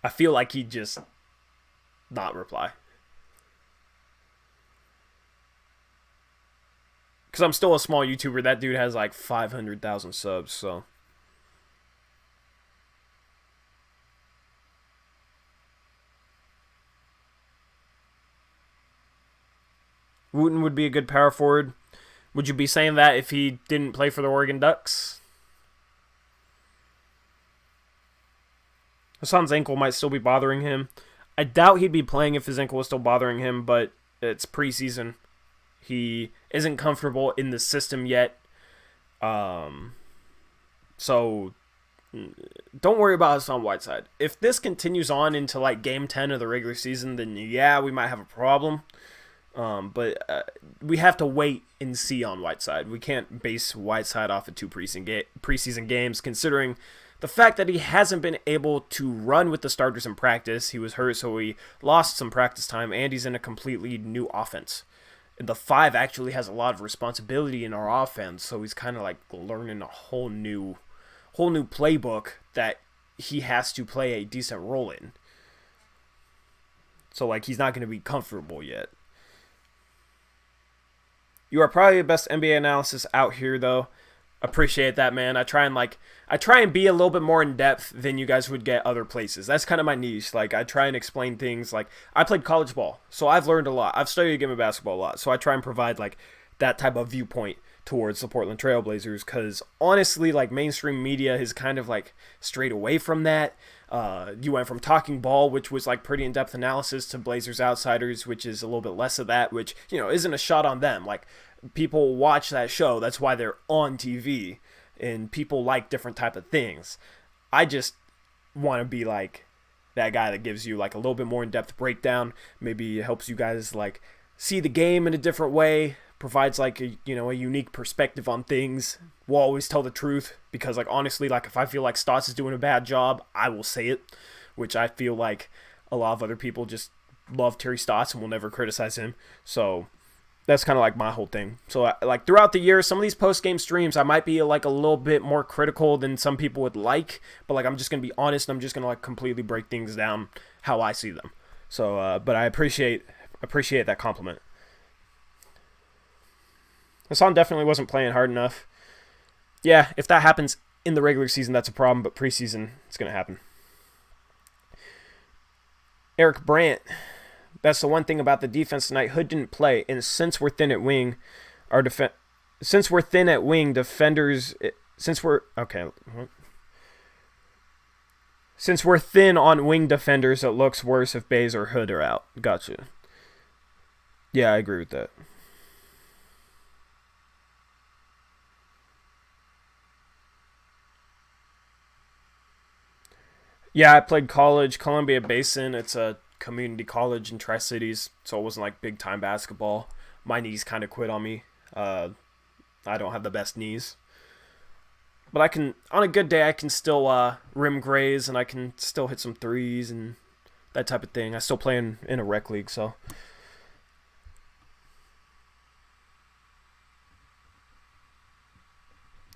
I feel like he'd just not reply. Because I'm still a small YouTuber. That dude has like 500,000 subs, so. Wooten would be a good power forward. Would you be saying that if he didn't play for the Oregon Ducks? Hassan's ankle might still be bothering him. I doubt he'd be playing if his ankle was still bothering him, but it's preseason. He isn't comfortable in the system yet. So don't worry about Hassan Whiteside. If this continues on into like game 10 of the regular season, then yeah, we might have a problem. But we have to wait and see on Whiteside. We can't base Whiteside off of 2 preseason games, considering the fact that he hasn't been able to run with the starters in practice, he was hurt, so he lost some practice time, and he's in a completely new offense. The 5 actually has a lot of responsibility in our offense, so he's kind of like learning a whole new playbook that he has to play a decent role in. So like he's not going to be comfortable yet. You are probably the best NBA analysis out here, though. Appreciate that, man. I try and be a little bit more in depth than you guys would get other places. That's kind of my niche. Like I try and explain things. Like I played college ball, so I've learned a lot. I've studied the game of basketball a lot, so I try and provide like that type of viewpoint towards the Portland Trailblazers, because honestly, like mainstream media has kind of like strayed away from that. You went from Talking Ball, which was like pretty in-depth analysis, to Blazers Outsiders, which is a little bit less of that, which, you know, isn't a shot on them. Like people watch that show, that's why they're on TV, and people like different type of things. I just want to be like that guy that gives you like a little bit more in-depth breakdown, maybe helps you guys like see the game in a different way, provides like a, you know, a unique perspective on things. We'll always tell the truth, because like honestly, like if I feel like Stotts is doing a bad job, I will say it, which I feel like a lot of other people just love Terry Stotts and will never criticize him. So that's kind of like my whole thing. So like throughout the year, some of these post-game streams, I might be like a little bit more critical than some people would like, but like I'm just going to be honest, and I'm just going to like completely break things down how I see them. So, but I appreciate that compliment. Hassan definitely wasn't playing hard enough. Yeah, if that happens in the regular season, that's a problem, but preseason, it's going to happen. Eric Brandt, that's the one thing about the defense tonight. Hood didn't play, and since we're thin at wing, defenders, since we're thin on wing defenders, it looks worse if Bays or Hood are out. Gotcha. Yeah, I agree with that. Yeah, I played college, Columbia Basin. It's a community college in Tri-Cities, so it wasn't like big-time basketball. My knees kind of quit on me. I don't have the best knees. But I can, on a good day, I can still rim graze, and I can still hit some threes and that type of thing. I still play in a rec league, so.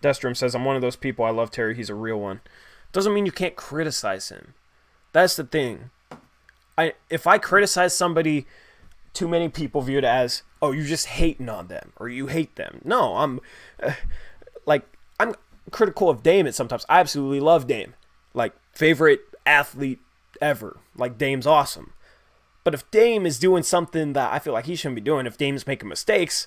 Destrom says, I'm one of those people. I love Terry. He's a real one. Doesn't mean you can't criticize him. That's the thing. If I criticize somebody, too many people view it as, oh, you're just hating on them, or you hate them. No, I'm critical of Dame at sometimes. I absolutely love Dame. Like, favorite athlete ever. Like, Dame's awesome. But if Dame is doing something that I feel like he shouldn't be doing, if Dame's making mistakes,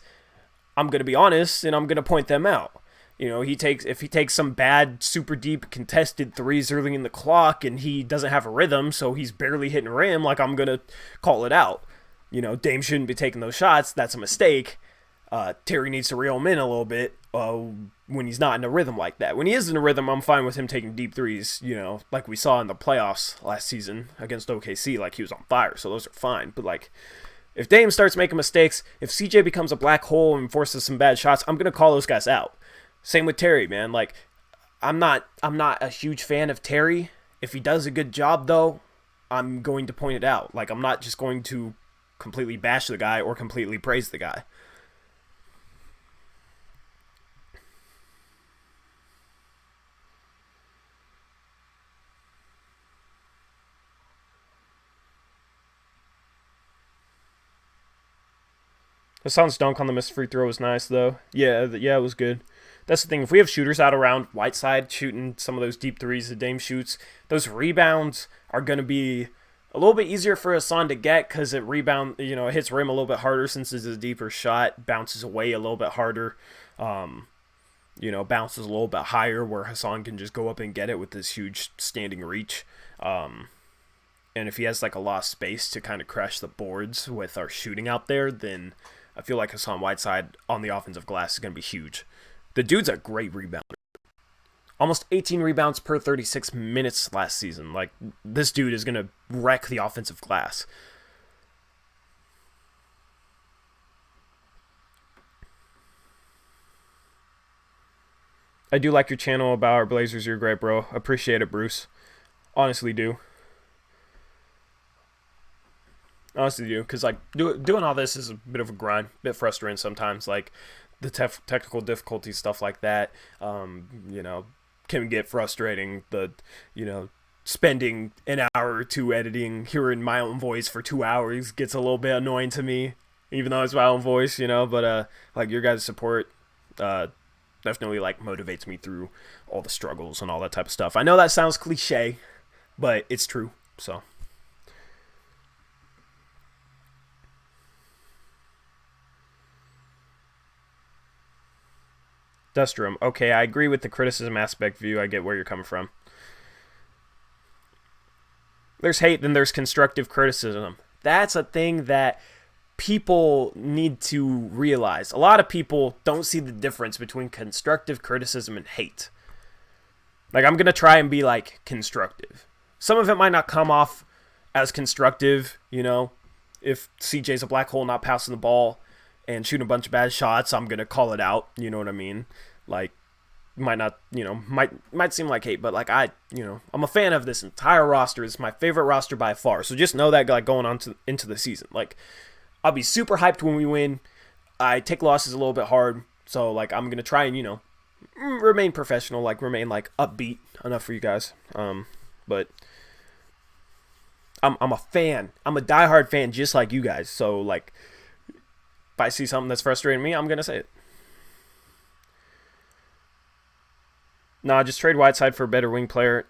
I'm going to be honest, and I'm going to point them out. You know, if he takes some bad, super deep, contested threes early in the clock and he doesn't have a rhythm, so he's barely hitting rim, like, I'm going to call it out. You know, Dame shouldn't be taking those shots. That's a mistake. Terry needs to reel him in a little bit when he's not in a rhythm like that. When he is in a rhythm, I'm fine with him taking deep threes, you know, like we saw in the playoffs last season against OKC. Like, he was on fire, so those are fine. But, like, if Dame starts making mistakes, if CJ becomes a black hole and forces some bad shots, I'm going to call those guys out. Same with Terry, man. Like, I'm not a huge fan of Terry. If he does a good job, though, I'm going to point it out. Like, I'm not just going to completely bash the guy or completely praise the guy. Hassan's dunk on the missed free throw was nice, though. Yeah, it was good. That's the thing. If we have shooters out around Whiteside shooting some of those deep threes that Dame shoots, those rebounds are going to be a little bit easier for Hassan to get, because it hits rim a little bit harder since it's a deeper shot, bounces away a little bit harder, bounces a little bit higher, where Hassan can just go up and get it with this huge standing reach. And if he has like a lot of space to kind of crash the boards with our shooting out there, then I feel like Hassan Whiteside on the offensive glass is going to be huge. The dude's a great rebounder. Almost 18 rebounds per 36 minutes last season. Like, this dude is going to wreck the offensive glass. I do like your channel about our Blazers. You're great, bro. Appreciate it, Bruce. Honestly do. Honestly do. Because, like, doing all this is a bit of a grind. A bit frustrating sometimes. Like, the technical difficulty, stuff like that, you know, can get frustrating. Spending an hour or two editing, hearing my own voice for 2 hours gets a little bit annoying to me, even though it's my own voice, you know. But like, your guys' support definitely, like, motivates me through all the struggles and all that type of stuff. I know that sounds cliche, but it's true. So Dustrum, okay, I agree with the criticism aspect view. I get where you're coming from. There's hate, then there's constructive criticism. That's a thing that people need to realize. A lot of people don't see the difference between constructive criticism and hate. Like, I'm going to try and be, like, constructive. Some of it might not come off as constructive, you know. If CJ's a black hole not passing the ball and shooting a bunch of bad shots, I'm going to call it out, you know what I mean? Like, might not, you know, might seem like hate, but, like, I'm a fan of this entire roster. It's my favorite roster by far. So just know that, like, going on into the season. Like, I'll be super hyped when we win. I take losses a little bit hard. So, like, I'm going to try and, you know, remain professional, like, remain, like, upbeat enough for you guys. But I'm a fan. I'm a diehard fan just like you guys. So, like, if I see something that's frustrating me, I'm going to say it. Nah, just trade Whiteside for a better wing player.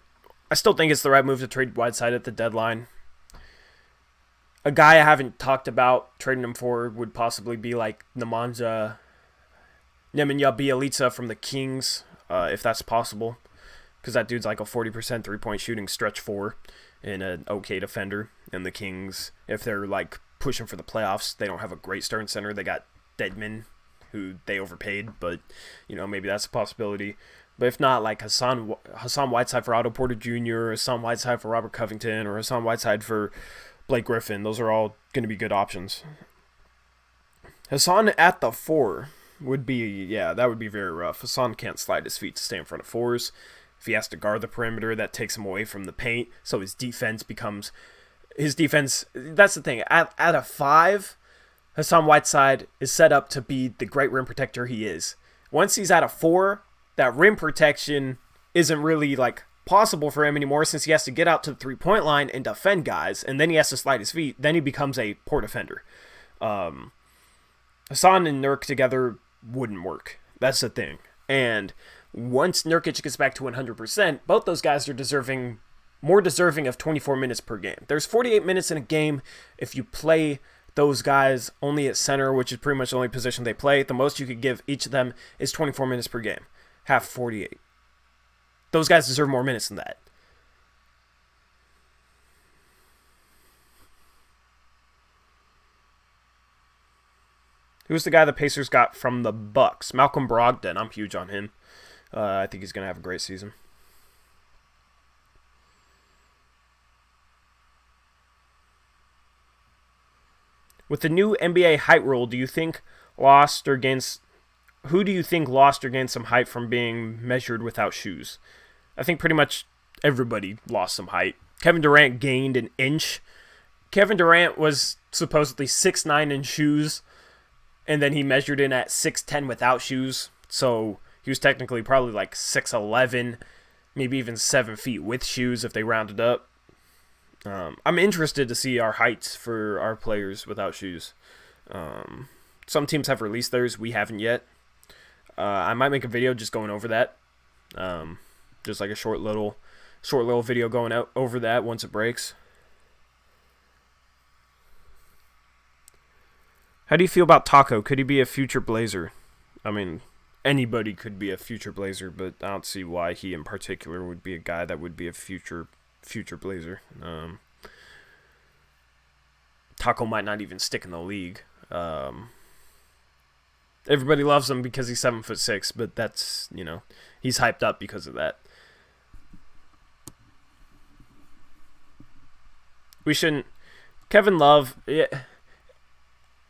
I still think it's the right move to trade Whiteside at the deadline. A guy I haven't talked about trading him for would possibly be like Nemanja Bjelica from the Kings, if that's possible. Because that dude's like a 40% three-point shooting stretch four and an okay defender. And the Kings, if they're like pushing for the playoffs, they don't have a great starting center. They got Deadman, who they overpaid, but, you know, maybe that's a possibility. But if not, like Hassan Whiteside for Otto Porter Jr., or Hassan Whiteside for Robert Covington, or Hassan Whiteside for Blake Griffin, those are all going to be good options. Hassan at the 4 would be, yeah, that would be very rough. Hassan can't slide his feet to stay in front of 4s. If he has to guard the perimeter, that takes him away from the paint, so his defense, that's the thing. At a 5, Hassan Whiteside is set up to be the great rim protector he is. Once he's at a 4, that rim protection isn't really, like, possible for him anymore, since he has to get out to the three-point line and defend guys, and then he has to slide his feet. Then he becomes a poor defender. Hassan and Nurk together wouldn't work. That's the thing. And once Nurkic gets back to 100%, both those guys are more deserving of 24 minutes per game. There's 48 minutes in a game. If you play those guys only at center, which is pretty much the only position they play, the most you could give each of them is 24 minutes per game. Half 48. Those guys deserve more minutes than that. Who's the guy the Pacers got from the Bucks? Malcolm Brogdon. I'm huge on him. I think he's going to have a great season. With the new NBA height rule, do you think lost or gained some height from being measured without shoes? I think pretty much everybody lost some height. Kevin Durant gained an inch. Kevin Durant was supposedly 6'9" in shoes, and then he measured in at 6'10" without shoes. So he was technically probably like 6'11", maybe even 7 feet with shoes if they rounded up. I'm interested to see our heights for our players without shoes. Some teams have released theirs. We haven't yet. I might make a video just going over that. Just like a short little video going out over that once it breaks. How do you feel about Taco? Could he be a future Blazer? I mean, anybody could be a future Blazer, but I don't see why he in particular would be a guy that would be a future Blazer. Taco might not even stick in the league. Everybody loves him because he's 7'6", but that's, you know, he's hyped up because of that. We shouldn't. Kevin Love. Yeah,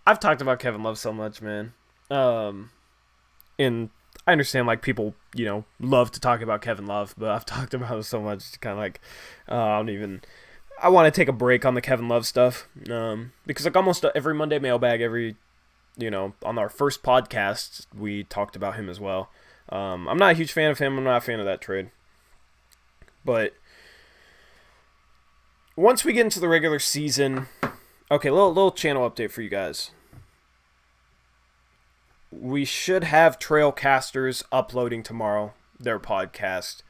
I've talked about Kevin Love so much, man. And I understand like people, love to talk about Kevin Love, but I've talked about it so much, it's kind of like I don't even. I want to take a break on the Kevin Love stuff because like almost every Monday mailbag, on our first podcast, we talked about him as well. I'm not a huge fan of him. I'm not a fan of that trade. But once we get into the regular season, okay, little channel update for you guys. We should have Trailcasters uploading tomorrow their podcast.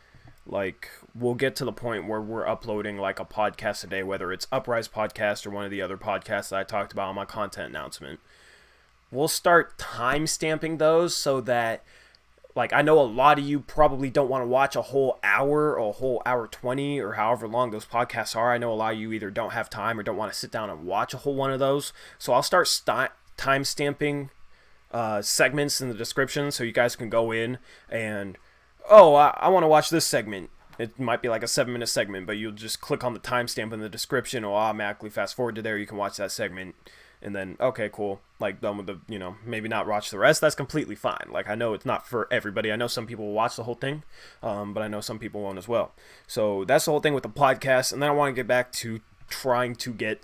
Like, we'll get to the point where we're uploading like a podcast a day, whether it's Uprise podcast or one of the other podcasts that I talked about on my content announcement. We'll start time stamping those so that, like, I know a lot of you probably don't want to watch a whole hour or a whole hour 20 or however long those podcasts are. I know a lot of you either don't have time or don't want to sit down and watch a whole one of those. So I'll start time stamping segments in the description so you guys can go in and, I want to watch this segment. It might be like a 7-minute segment, but you'll just click on the timestamp in the description. It'll automatically fast forward to there. You can watch that segment. And then, okay, cool. Like, done with the, maybe not watch the rest. That's completely fine. Like, I know it's not for everybody. I know some people will watch the whole thing, but I know some people won't as well. So that's the whole thing with the podcast. And then I want to get back to trying to get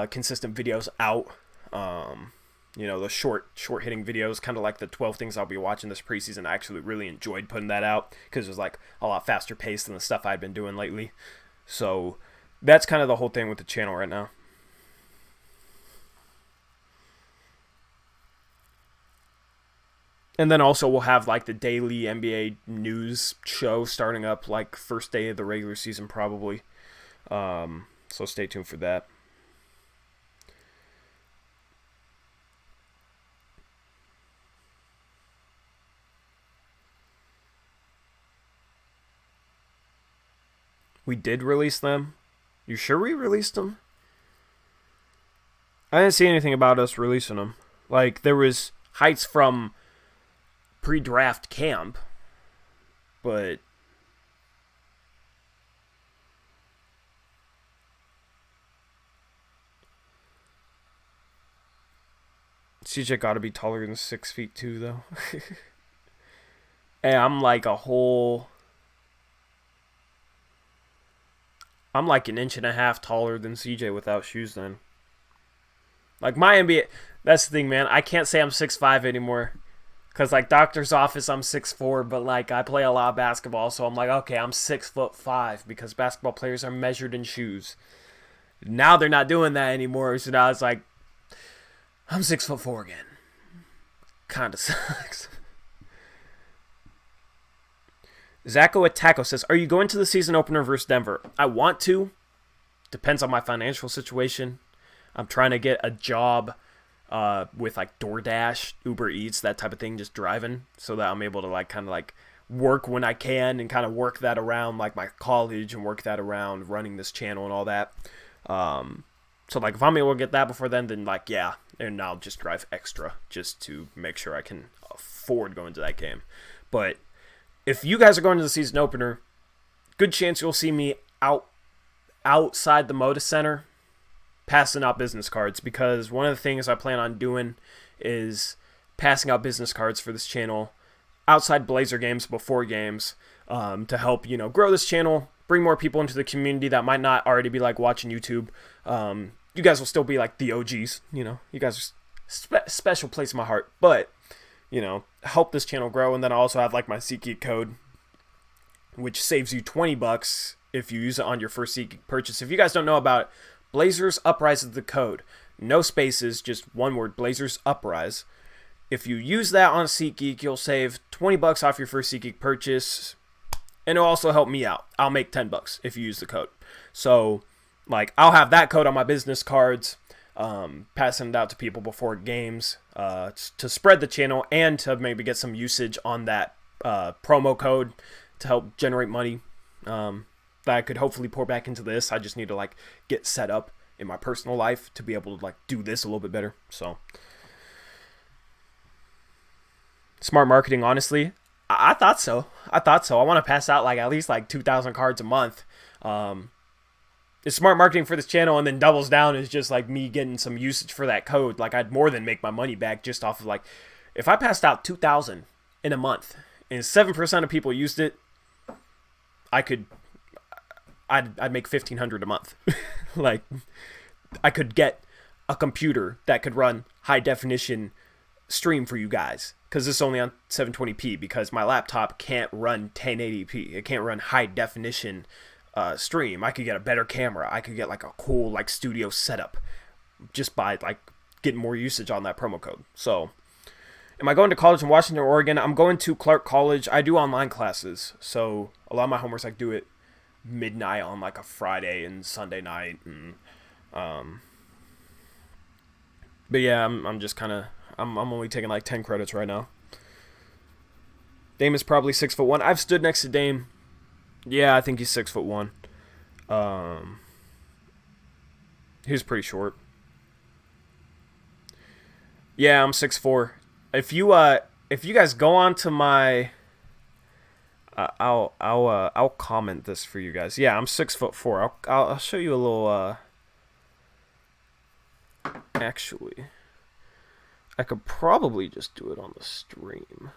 consistent videos out. The short hitting videos, kind of like the 12 things I'll be watching this preseason. I actually really enjoyed putting that out because it was like a lot faster paced than the stuff I'd been doing lately. So that's kind of the whole thing with the channel right now. And then also we'll have like the daily NBA news show starting up like first day of the regular season probably. So stay tuned for that. We did release them? You sure we released them? I didn't see anything about us releasing them. Like, there was heights from pre-draft camp, but CJ got to be taller than 6 feet too, though. Hey, I'm like an inch and a half taller than CJ without shoes then. Like my NBA, that's the thing, man. I can't say I'm 6'5" anymore. Because like doctor's office, I'm 6'4", but like I play a lot of basketball, so I'm like, okay, I'm 6'5" because basketball players are measured in shoes. Now they're not doing that anymore, so now it's like, I'm 6'4" again. Kinda sucks. Zacho Ataco says, are you going to the season opener versus Denver? I want to. Depends on my financial situation. I'm trying to get a job with like DoorDash, Uber Eats, that type of thing, just driving, so that I'm able to like kind of like work when I can and kind of work that around like my college and work that around running this channel and all that. So like if I'm able to get that before then like yeah, and I'll just drive extra just to make sure I can afford going to that game. But if you guys are going to the season opener, good chance you'll see me outside the Moda Center passing out business cards, because one of the things I plan on doing is passing out business cards for this channel outside Blazer games, before games, to help, grow this channel, bring more people into the community that might not already be like watching YouTube. You guys will still be like the OGs, you guys are special place in my heart, but help this channel grow. And then I also have like my SeatGeek code, which saves you $20 if you use it on your first SeatGeek purchase. If you guys don't know about it, Blazers Uprise is the code. No spaces, just one word, Blazers Uprise. If you use that on SeatGeek, you'll save $20 off your first SeatGeek purchase, and it'll also help me out. I'll make $10 if you use the code. So, like, I'll have that code on my business cards, passing it out to people before games, to spread the channel and to maybe get some usage on that promo code to help generate money that I could hopefully pour back into this. I just need to like get set up in my personal life to be able to like do this a little bit better. So smart marketing, honestly. I thought so. I want to pass out like at least like 2,000 cards a month. It's smart marketing for this channel, and then doubles down is just like me getting some usage for that code. Like I'd more than make my money back just off of like, if I passed out 2,000 in a month. And 7% of people used it. I'd make $1,500 a month. Like, I could get a computer that could run high definition stream for you guys, because this is only on 720p, because my laptop can't run 1080p. It can't run high definition stream. I could get a better camera. I could get like a cool like studio setup just by like getting more usage on that promo code. So, am I going to college in Washington, Oregon? I'm going to Clark College. I do online classes, so a lot of my homework I do it midnight on like a Friday and Sunday night, and but yeah, I'm just kind of I'm only taking like 10 credits right now. Dame is probably 6'1". I've stood next to Dame. Yeah, I think he's 6'1". He was pretty short. Yeah, I'm 6'4". If you guys go on to my, I'll comment this for you guys. Yeah, I'm 6'4". I'll show you a little. Actually, I could probably just do it on the stream.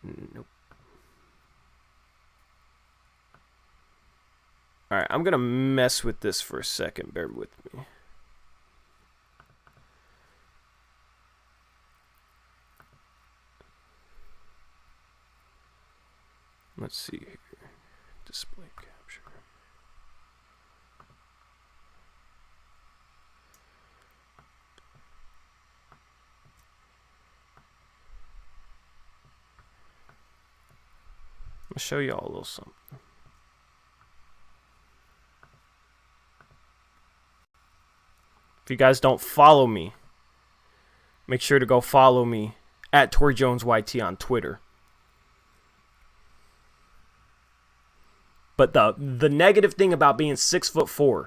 Nope. Alright, I'm gonna mess with this for a second. Bear with me. Let's see here. Display capture. I'll show you all a little something. If you guys don't follow me, make sure to go follow me at TorJonesYT on Twitter. But the negative thing about being 6'4"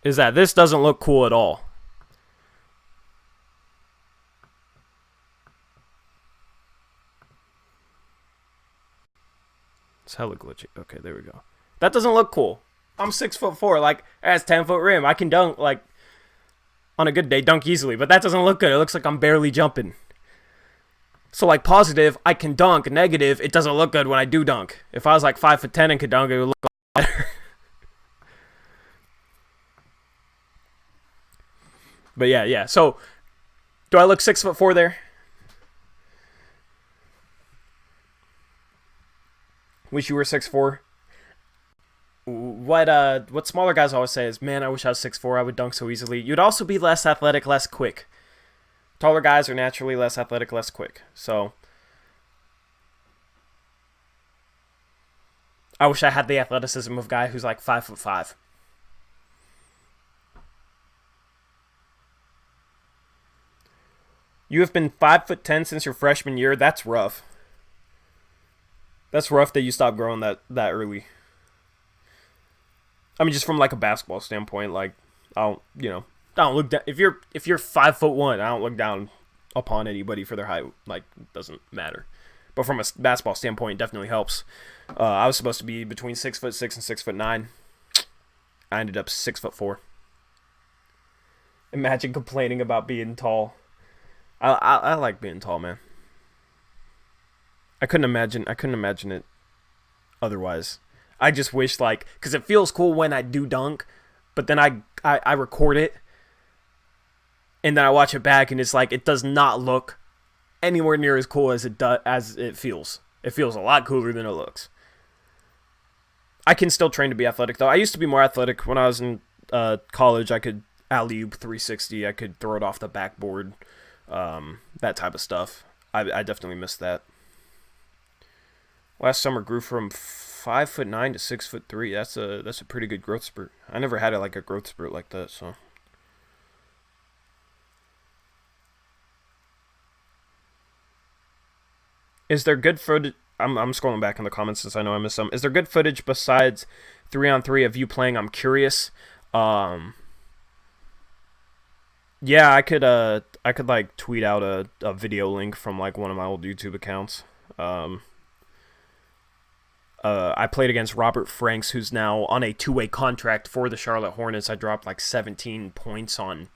is that this doesn't look cool at all. It's hella glitchy. Okay, there we go. That doesn't look cool. I'm 6'4". Like, that's 10-foot rim. I can dunk, like, on a good day, dunk easily. But that doesn't look good. It looks like I'm barely jumping. So, like, positive, I can dunk. Negative, it doesn't look good when I do dunk. If I was, like, 5'10" and could dunk, it would look a lot better. But, yeah. So, do I look 6'4" there? Wish you were 6'4". What smaller guys always say is, man, I wish I was 6'4". I would dunk so easily. You'd also be less athletic, less quick. Taller guys are naturally less athletic, less quick. So, I wish I had the athleticism of a guy who's like 5'5". You have been 5'10" since your freshman year. That's rough. That's rough that you stopped growing that early. I mean, just from like a basketball standpoint, like I don't look down. If you're 5'1", I don't look down upon anybody for their height. Like, it doesn't matter. But from a basketball standpoint, it definitely helps. I was supposed to be between 6'6" and 6'9". I ended up 6'4". Imagine complaining about being tall. I like being tall, man. I couldn't imagine it otherwise. I just wish, like, because it feels cool when I do dunk, but then I record it, and then I watch it back, and it's like, it does not look anywhere near as cool as it feels. It feels a lot cooler than it looks. I can still train to be athletic, though. I used to be more athletic when I was in college. I could alley-oop 360. I could throw it off the backboard, that type of stuff. I definitely missed that. Last summer grew from 5'9" to 6'3". That's a pretty good growth spurt. I never had a growth spurt like that, so. Is there good footage? I'm scrolling back in the comments since I know I missed some. Is there good footage besides 3-on-3 of you playing? I'm curious. Yeah, I could I could like tweet out a video link from like one of my old YouTube accounts. Um, I played against Robert Franks, who's now on a two-way contract for the Charlotte Hornets. I dropped like 17 points on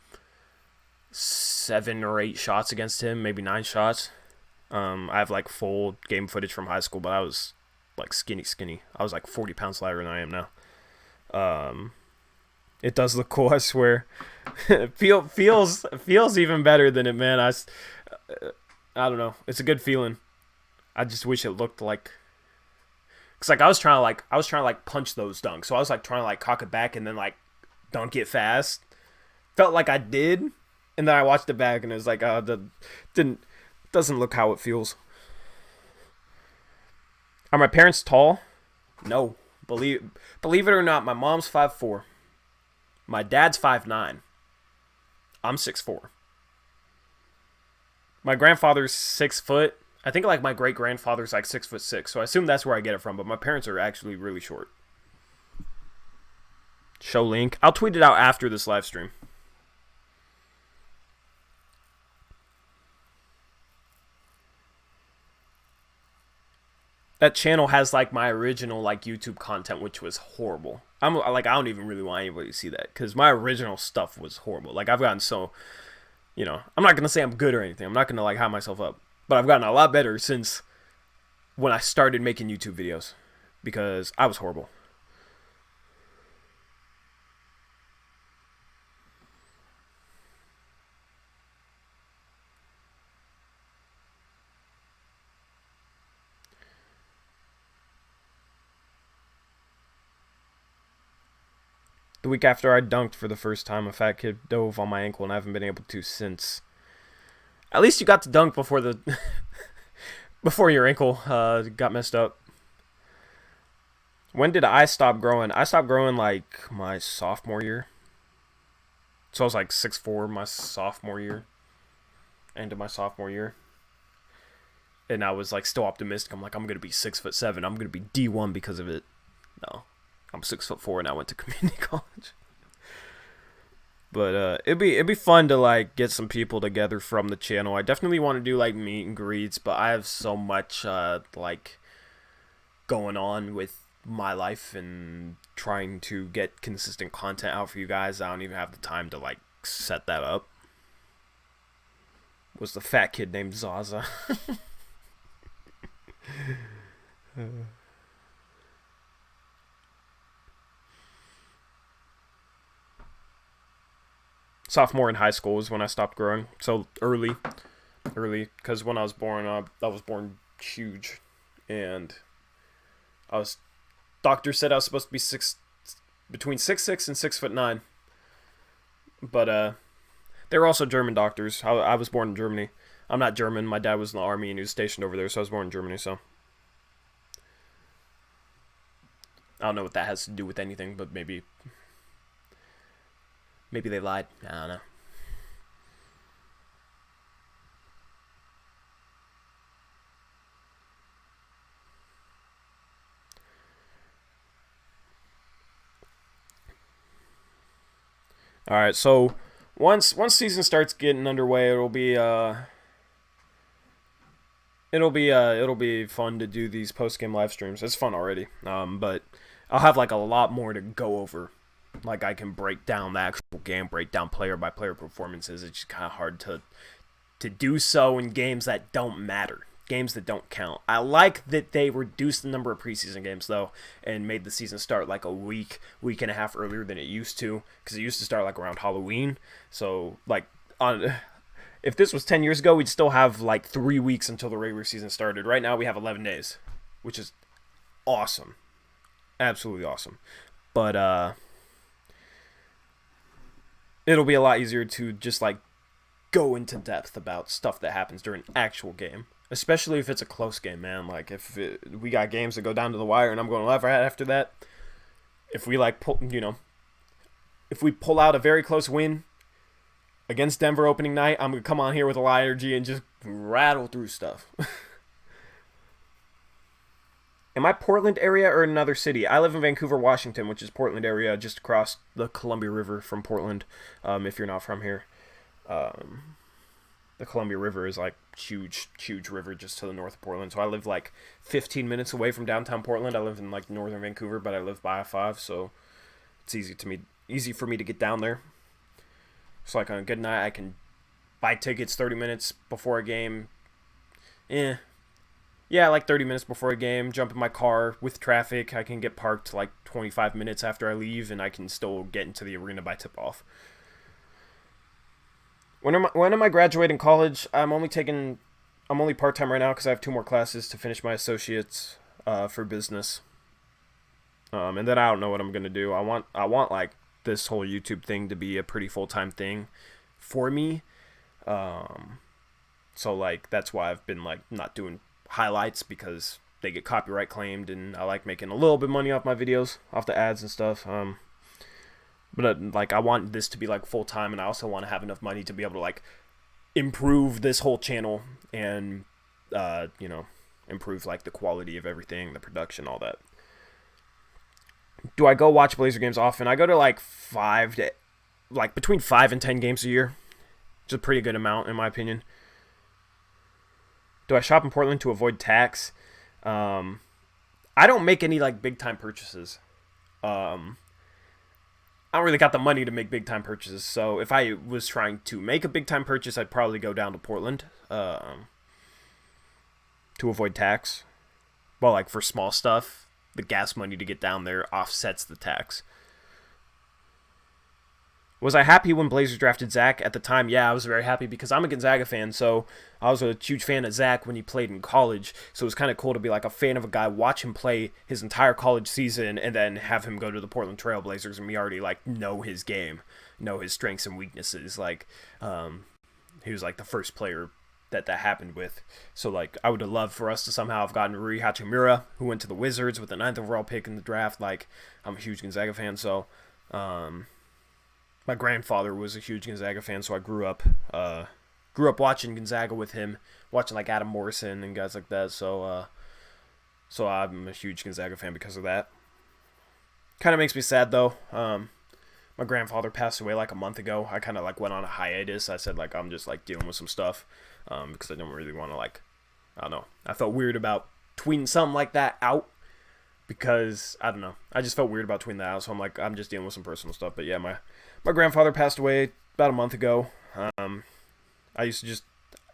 7 or 8 shots against him, maybe 9 shots. I have like full game footage from high school, but I was like skinny. I was like 40 pounds lighter than I am now. It does look cool, I swear. It feels even better than it, man. I don't know. It's a good feeling. I just wish it looked like, cause like I was trying to like punch those dunks. So I was like trying to like cock it back and then like dunk it fast. Felt like I did, and then I watched it back and it was like, doesn't look how it feels. Are my parents tall? No. Believe it or not, my mom's 5'4". My dad's 5'9". I'm 6'4". My grandfather's 6 foot. I think like my great grandfather's like 6'6". So I assume that's where I get it from. But my parents are actually really short. Show link. I'll tweet it out after this live stream. That channel has like my original like YouTube content, which was horrible. I'm like, I don't even really want anybody to see that because my original stuff was horrible. Like I've gotten so, I'm not gonna say I'm good or anything. I'm not gonna like hype myself up, but I've gotten a lot better since when I started making YouTube videos because I was horrible. The week after I dunked for the first time, a fat kid dove on my ankle, and I haven't been able to since. At least you got to dunk before the before your ankle got messed up. When did I stop growing? I stopped growing like my sophomore year. So I was like 6'4" my sophomore year. End of my sophomore year. And I was like still optimistic. I'm like, I'm gonna be 6'7". I'm gonna be D1 because of it. No. I'm 6'4" and I went to community college. But it'd be fun to like get some people together from the channel. I definitely want to do like meet and greets, but I have so much like going on with my life and trying to get consistent content out for you guys. I don't even have the time to like set that up. Was the fat kid named Zaza? Sophomore in high school was when I stopped growing. So early, because when I was born huge, and doctor said I was supposed to be between 6'6" and 6'9". But they were also German doctors. I was born in Germany. I'm not German. My dad was in the army and he was stationed over there, so I was born in Germany. So I don't know what that has to do with anything, but maybe they lied. I don't know. All right, so once season starts getting underway, it'll be fun to do these post game live streams. It's fun already. But I'll have like a lot more to go over. Like I can break down the actual game, break down player by player performances. It's just kind of hard to do so in games that don't matter, games that don't count. I like that they reduced the number of preseason games though, and made the season start like a week and a half earlier than it used to, because it used to start like around Halloween. So like if this was 10 years ago, we'd still have like 3 weeks until the regular season started. Right now we have 11 days, which is awesome, absolutely awesome. But it'll be a lot easier to just like go into depth about stuff that happens during an actual game, especially if it's a close game, man. Like if we got games that go down to the wire and I'm going left right after that, if we like if we pull out a very close win against Denver opening night, I'm gonna come on here with a lot of energy and just rattle through stuff. Am I Portland area or another city? I live in Vancouver, Washington, which is Portland area, just across the Columbia River from Portland, if you're not from here. The Columbia River is like huge, huge river just to the north of Portland. So I live like 15 minutes away from downtown Portland. I live in like northern Vancouver, but I live by I-5, so it's easy for me to get down there. So like on a good night, I can buy tickets 30 minutes before a game. Yeah, like 30 minutes before a game, jump in my car with traffic. I can get parked like 25 minutes after I leave, and I can still get into the arena by tip-off. When am I graduating college? I'm only part-time right now because I have 2 more classes to finish my associates for business. And then I don't know what I'm going to do. I want like this whole YouTube thing to be a pretty full-time thing for me. So like that's why I've been like not doing highlights, because they get copyright claimed, and I like making a little bit of money off my videos, off the ads and stuff. But like I want this to be like full time, and I also want to have enough money to be able to like improve this whole channel and improve like the quality of everything, the production, all that. Do I go watch Blazer games often? I go to like between 5 and 10 games a year. It's a pretty good amount in my opinion. Do I shop in Portland to avoid tax? I don't make any like big time purchases. I don't really got the money to make big time purchases. So if I was trying to make a big time purchase, I'd probably go down to Portland to avoid tax. Well, like for small stuff, the gas money to get down there offsets the tax. Was I happy when Blazers drafted Zach at the time? Yeah, I was very happy because I'm a Gonzaga fan, so I was a huge fan of Zach when he played in college. So it was kind of cool to be like a fan of a guy, watch him play his entire college season, and then have him go to the Portland Trail Blazers, and we already like know his game, know his strengths and weaknesses. Like, he was like the first player that happened with. So like, I would have loved for us to somehow have gotten Rui Hachimura, who went to the Wizards with the 9th overall pick in the draft. Like, I'm a huge Gonzaga fan, so my grandfather was a huge Gonzaga fan, so I grew up watching Gonzaga with him, watching like Adam Morrison and guys like that. So I'm a huge Gonzaga fan because of that. Kind of makes me sad though. My grandfather passed away like a month ago. I kind of like went on a hiatus. I said like I'm just like dealing with some stuff because I don't really want to like, I don't know. I felt weird about tweeting something like that out. Because, I don't know, I just felt weird about tweeting that out, so I'm like, I'm just dealing with some personal stuff. But yeah, my grandfather passed away about a month ago. I used to just,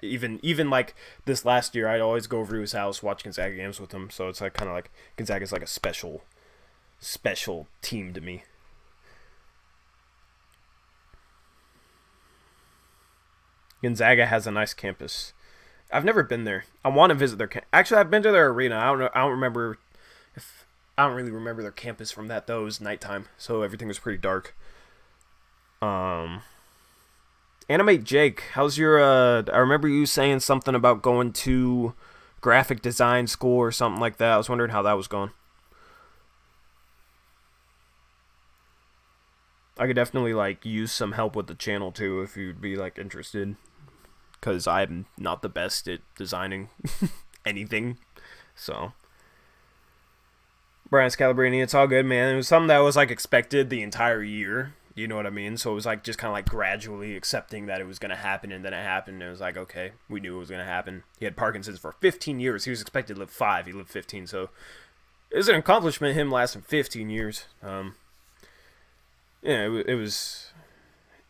even like this last year, I'd always go over to his house, watch Gonzaga games with him. So it's like kind of like Gonzaga's like a special team to me. Gonzaga has a nice campus. I've never been there. I want to visit their campus. Actually, I've been to their arena. I don't really remember their campus from that, though. It was nighttime, so everything was pretty dark. Animate Jake, how's your, I remember you saying something about going to graphic design school or something like that. I was wondering how that was going. I could definitely, like, use some help with the channel, too, if you'd be, like, interested. Because I'm not the best at designing anything, so... Brian Scalabrini, it's all good, man. It was something that was like expected the entire year. You know what I mean? So it was like just kind of like gradually accepting that it was going to happen, and then it happened. And it was like, okay, we knew it was going to happen. He had Parkinson's for 15 years. He was expected to live 5. He lived 15. So it was an accomplishment, him lasting 15 years. Yeah, it was.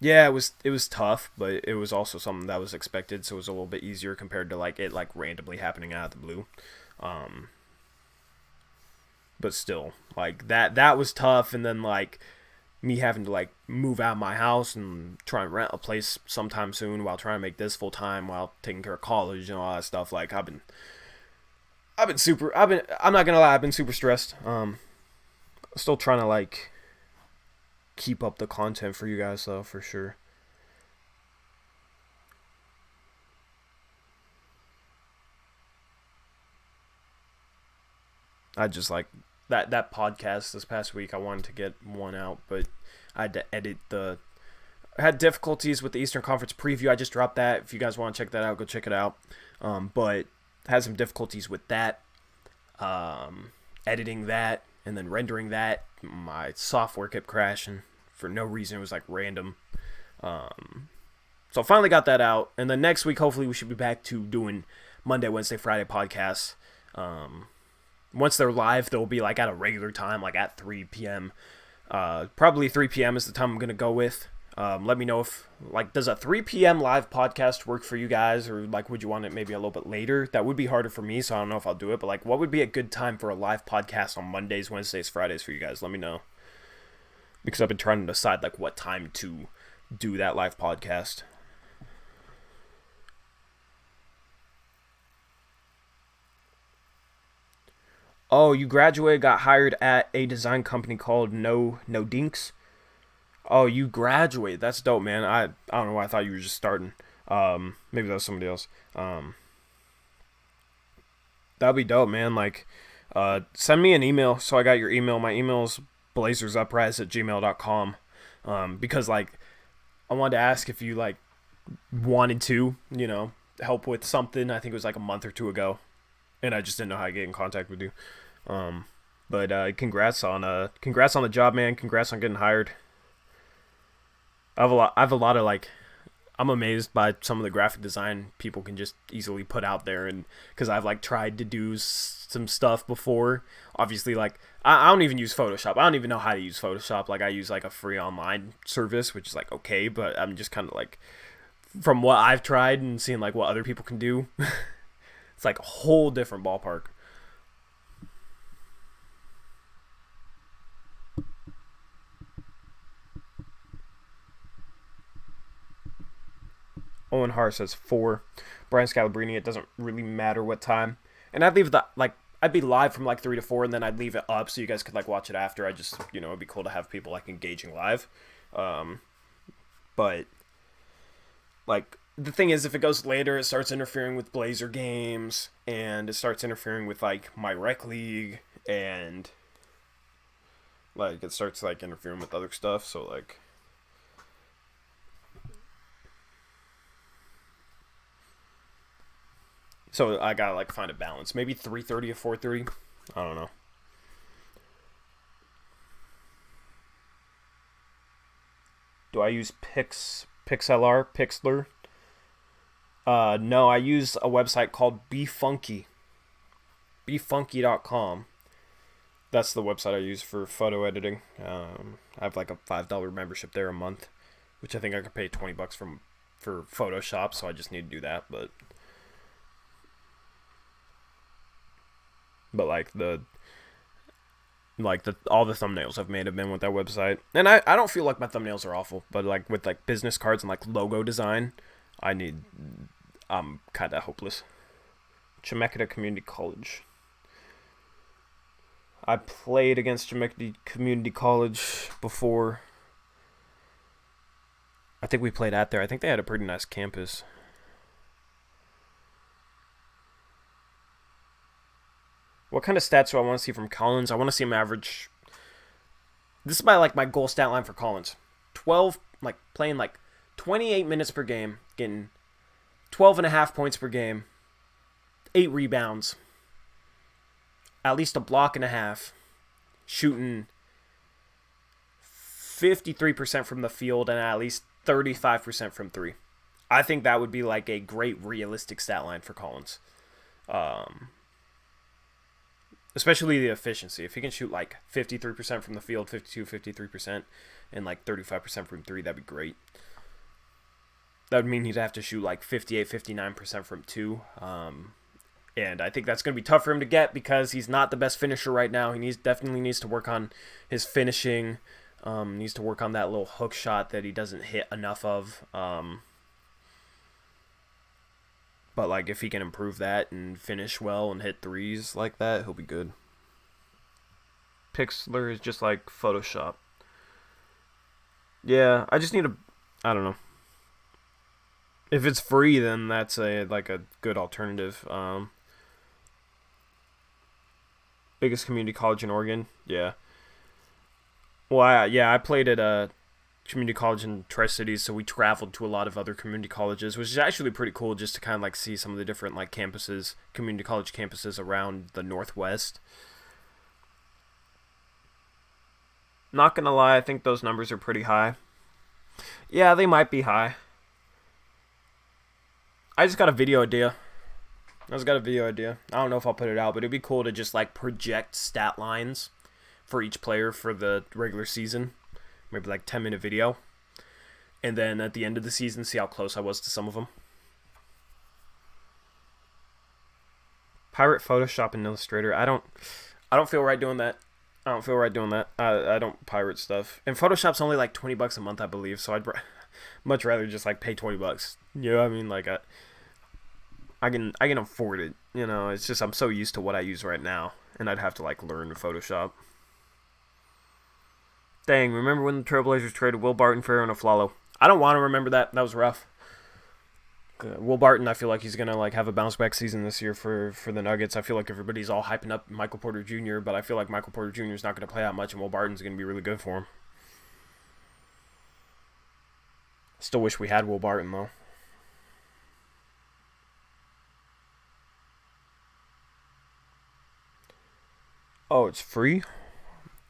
Yeah, it was tough, but it was also something that was expected. So it was a little bit easier compared to like it like randomly happening out of the blue. But still, like that was tough, and then like me having to like move out of my house and try and rent a place sometime soon while trying to make this full time while taking care of college and all that stuff. Like I'm not gonna lie, I've been super stressed. Still trying to like keep up the content for you guys though, for sure. I just like that podcast this past week. I wanted to get one out, but I had to edit I had difficulties with the Eastern Conference preview. I just dropped that. If you guys want to check that out, go check it out. But had some difficulties with that, editing that, and then rendering that. My software kept crashing for no reason. It was like random. So finally got that out, and then next week hopefully we should be back to doing Monday, Wednesday, Friday podcasts. Once they're live, they'll be like at a regular time, like at 3 p.m. Probably 3 p.m. is the time I'm gonna go with. Let me know if, like, does a 3 p.m. live podcast work for you guys, or like would you want it maybe a little bit later? That would be harder for me, so I don't know if I'll do it. But like, what would be a good time for a live podcast on Mondays, Wednesdays, Fridays for you guys? Let me know, because I've been trying to decide like what time to do that live podcast. Oh, you graduated, got hired at a design company called No Dinks. Oh, you graduated. That's dope, man. I don't know why I thought you were just starting. Maybe that was somebody else. That'd be dope, man. Like, send me an email. So I got your email. My email is blazersuprise@gmail.com. Because like, I wanted to ask if you like wanted to, help with something. I think it was like a month or two ago, and I just didn't know how to get in contact with you. But congrats on the job, man. Congrats on getting hired. I have a lot of like, I'm amazed by some of the graphic design people can just easily put out there, and because I've like tried to do some stuff before. Obviously, like I don't even use Photoshop. I don't even know how to use Photoshop. Like I use like a free online service, which is like okay, but I'm just kind of like, from what I've tried and seeing like what other people can do, it's like a whole different ballpark. Owen Hart says 4. Brian Scalabrini, it doesn't really matter what time. And I'd leave I'd be live from like 3 to 4, and then I'd leave it up so you guys could like watch it after. I just, it'd be cool to have people like engaging live. But like, the thing is, if it goes later, it starts interfering with Blazer games, and it starts interfering with like my rec league, and like it starts like interfering with other stuff. So like, so I gotta like find a balance. Maybe 3:30 or 4:30. I don't know. Do I use Pixlr? No, I use a website called BeFunky. BeFunky.com. That's the website I use for photo editing. I have like a $5 membership there a month, which I think I could pay $20 for Photoshop. So I just need to do that. But like the all the thumbnails I've made have been with that website, and I don't feel like my thumbnails are awful, but like with like business cards and like logo design, I'm kind of hopeless. Chemeketa Community College. I played against Chemeketa Community College before. I think we played at there. I think they had a pretty nice campus. What kind of stats do I want to see from Collins? I want to see him average. This is my goal stat line for Collins. 12, like playing like 28 minutes per game, getting 12 and a half points per game, 8 rebounds, at least a block and a half, shooting 53% from the field and at least 35% from 3. I think that would be like a great realistic stat line for Collins. Especially the efficiency. If he can shoot like 53% from the field, 53%, and like 35% from 3, that'd be great. That would mean he'd have to shoot like 59% from 2. And I think that's going to be tough for him to get because he's not the best finisher right now. He definitely needs to work on his finishing. Needs to work on that little hook shot that he doesn't hit enough of. But like, if he can improve that and finish well and hit threes like that, he'll be good. Pixlr is just like Photoshop. Yeah, I just need I don't know. If it's free, then that's a good alternative. Biggest community college in Oregon. Yeah. Well, I played at a community college in Tri-Cities, so we traveled to a lot of other community colleges, which is actually pretty cool just to kind of like see some of the different like campuses, community college campuses around the Northwest. Not gonna lie, I think those numbers are pretty high. Yeah, they might be high. I just got a video idea. I just got a video idea. I don't know if I'll put it out, but it'd be cool to just like project stat lines for each player for the regular season. Maybe like 10-minute video. And then at the end of the season, see how close I was to some of them. Pirate Photoshop and Illustrator. I don't feel right doing that. I don't pirate stuff. And Photoshop's only like $20 a month, I believe. So I'd much rather just like pay $20. You know what I mean? Like I can afford it. You know, it's just I'm so used to what I use right now, and I'd have to like learn Photoshop. Dang, remember when the Trailblazers traded Will Barton for Aaron Aflalo? I don't want to remember that. That was rough. Will Barton, I feel like he's gonna like have a bounce back season this year for the Nuggets. I feel like everybody's all hyping up Michael Porter Jr., but I feel like Michael Porter Jr. is not gonna play that much, and Will Barton's gonna be really good for him. Still wish we had Will Barton though. Oh, it's free?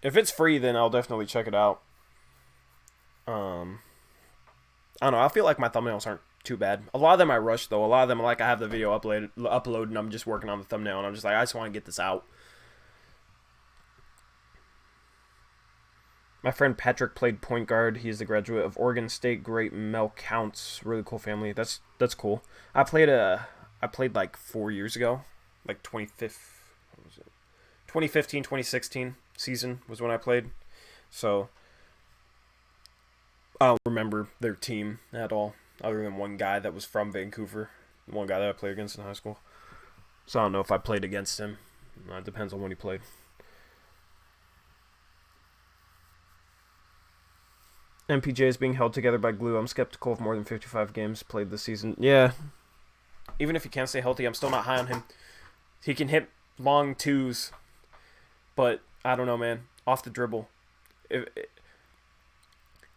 If it's free, then I'll definitely check it out. I don't know. I feel like my thumbnails aren't too bad. A lot of them I rush though. A lot of them like I have the video uploaded and I'm just working on the thumbnail and I'm just like I just want to get this out. My friend Patrick played point guard. He's the graduate of Oregon State. Great Mel Counts. Really cool family. That's cool. I played like 4 years ago, like 2015, 2016 season was when I played. So I don't remember their team at all, other than one guy that was from Vancouver, one guy that I played against in high school. So I don't know if I played against him. It depends on when he played. MPJ is being held together by glue. I'm skeptical of more than 55 games played this season. Yeah. Even if he can't stay healthy, I'm still not high on him. He can hit long twos, but I don't know, man. Off the dribble.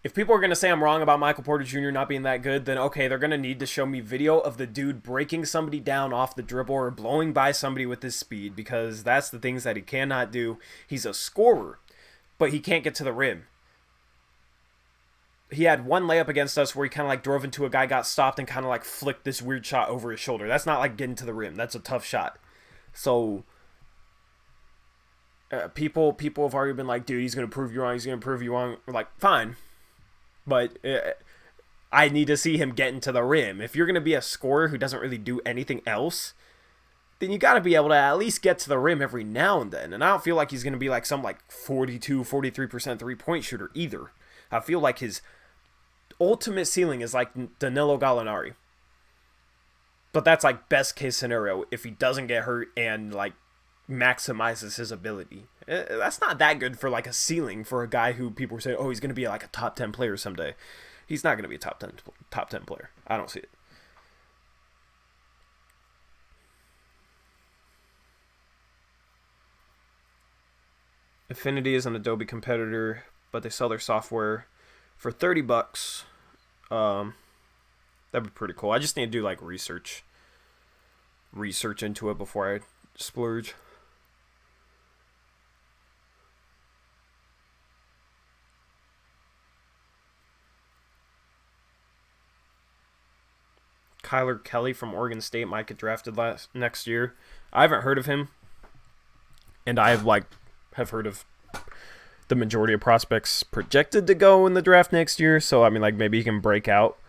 If people are going to say I'm wrong about Michael Porter Jr. not being that good, then okay, they're going to need to show me video of the dude breaking somebody down off the dribble or blowing by somebody with his speed, because that's the things that he cannot do. He's a scorer, but he can't get to the rim. He had one layup against us where he kind of like drove into a guy, got stopped, and kind of like flicked this weird shot over his shoulder. That's not like getting to the rim. That's a tough shot. So people have already been like, dude, he's going to prove you wrong. He's going to prove you wrong. We're like, fine. But I need to see him getting to the rim. If you're going to be a scorer who doesn't really do anything else, then you got to be able to at least get to the rim every now and then. And I don't feel like he's going to be like some like 42, 43% three-point shooter either. I feel like his ultimate ceiling is like Danilo Gallinari. But that's like best case scenario if he doesn't get hurt and like maximizes his ability. That's not that good for like a ceiling for a guy who people say, oh, he's going to be like a top 10 player someday. He's not going to be a top 10 player. I don't see it. Affinity is an Adobe competitor, but they sell their software for $30. That'd be pretty cool. I just need to do like research into it before I splurge. Kyler Kelly from Oregon State might get drafted next year. I haven't heard of him, and I have heard of the majority of prospects projected to go in the draft next year. So I mean, like maybe he can break out.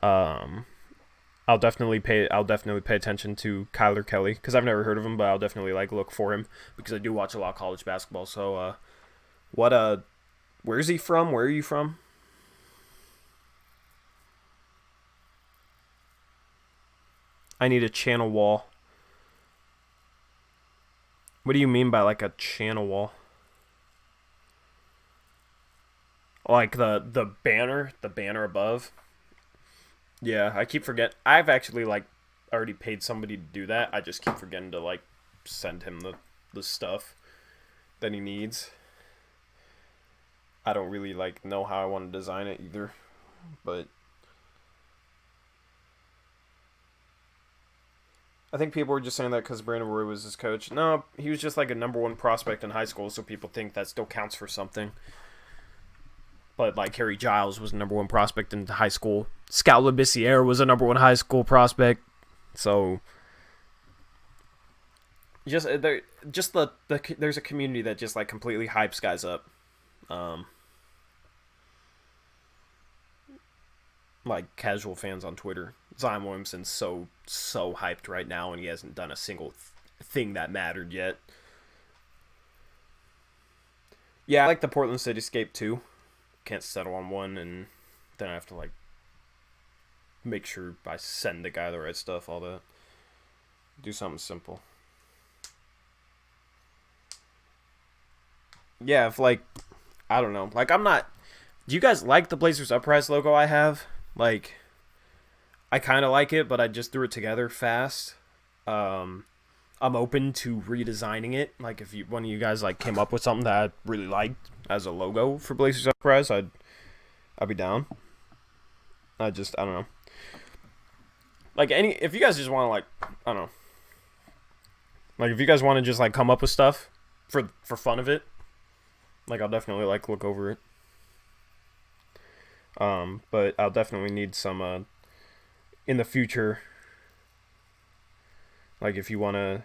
I'll definitely pay attention to Kyler Kelly because I've never heard of him, but I'll definitely like look for him because I do watch a lot of college basketball. So, where is he from? Where are you from? I need a channel wall. What do you mean by like a channel wall? Like the banner above? Yeah, I keep forgetting. I've actually like already paid somebody to do that. I just keep forgetting to like send him the stuff that he needs. I don't really like know how I want to design it either, but I think people were just saying that because Brandon Roy was his coach. No, he was just like a number one prospect in high school, so people think that still counts for something. But like Harry Giles was a number one prospect in high school. Scout Labissiere was a number one high school prospect. So there's a community that just like completely hypes guys up. Um, like casual fans on Twitter. Zion Williamson's so hyped right now, and he hasn't done a single thing that mattered yet. Yeah, I like the Portland Cityscape too. Can't settle on one, and then I have to like make sure I send the guy the right stuff. All that. Do something simple. Yeah, if like I don't know, like I'm not. Do you guys like the Blazers Uprise logo I have? Like, I kind of like it, but I just threw it together fast. Um, I'm open to redesigning it. Like, if one of you guys like came up with something that I really liked as a logo for Blazers Uprise, I'd be down. I don't know. Like if you guys just want to like I don't know. Like if you guys want to just like come up with stuff for fun of it, like I'll definitely like look over it. But I'll definitely need some in the future. Like if you want to,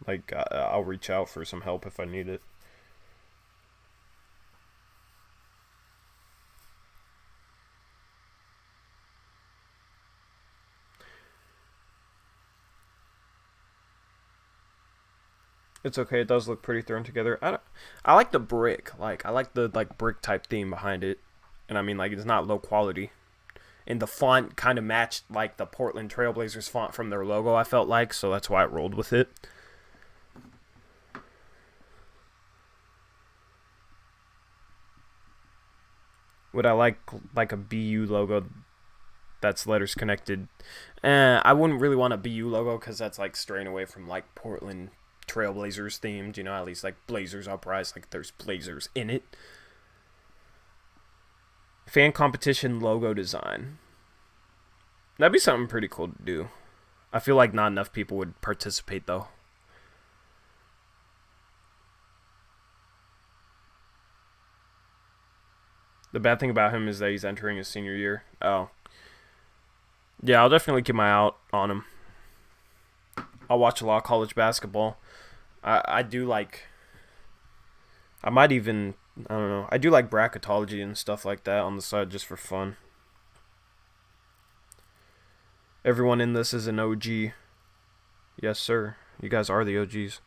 like I'll reach out for some help if I need it. It's okay. It does look pretty thrown together. I like the brick. Like I like the like brick type theme behind it, and I mean like it's not low quality. And the font kind of matched like the Portland Trailblazers font from their logo. I felt like so that's why I rolled with it. Would I like a BU logo that's letters connected? I wouldn't really want a BU logo because that's like straying away from like Portland Trailblazers themed. You know, at least like Blazers Uprise, like there's Blazers in it. Fan competition logo design. That'd be something pretty cool to do. I feel like not enough people would participate though. The bad thing about him is that he's entering his senior year. Oh. Yeah, I'll definitely keep my eye out on him. I'll watch a lot of college basketball. I do like. I might even. I don't know. I do like bracketology and stuff like that on the side just for fun. Everyone in this is an OG. Yes, sir. You guys are the OGs.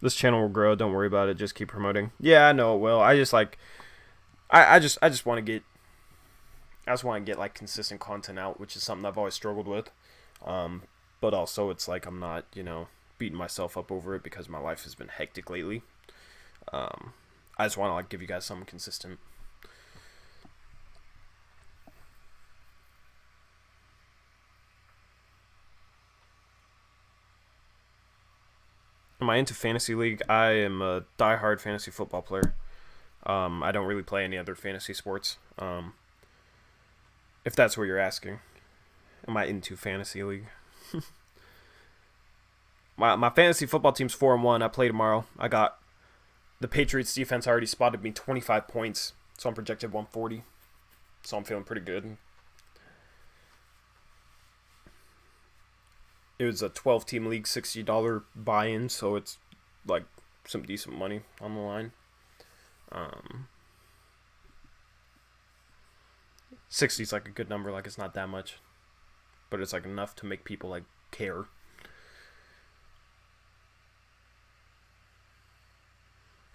This channel will grow. Don't worry about it. Just keep promoting. Yeah, I know it will. I just like. I just want to get. I just want to get like consistent content out, which is something I've always struggled with. But also it's like I'm not, beating myself up over it because my life has been hectic lately. I just want to like give you guys something consistent. Am I into fantasy league? I am a diehard fantasy football player. I don't really play any other fantasy sports. If that's what you're asking, am I into fantasy league? My fantasy football team's 4-1. I play tomorrow. I got the Patriots defense already spotted me 25 points, so I'm projected 140. So I'm feeling pretty good. It was a 12-team league, $60 buy-in, so it's like some decent money on the line. 60 is like a good number, like it's not that much, but it's like enough to make people like care.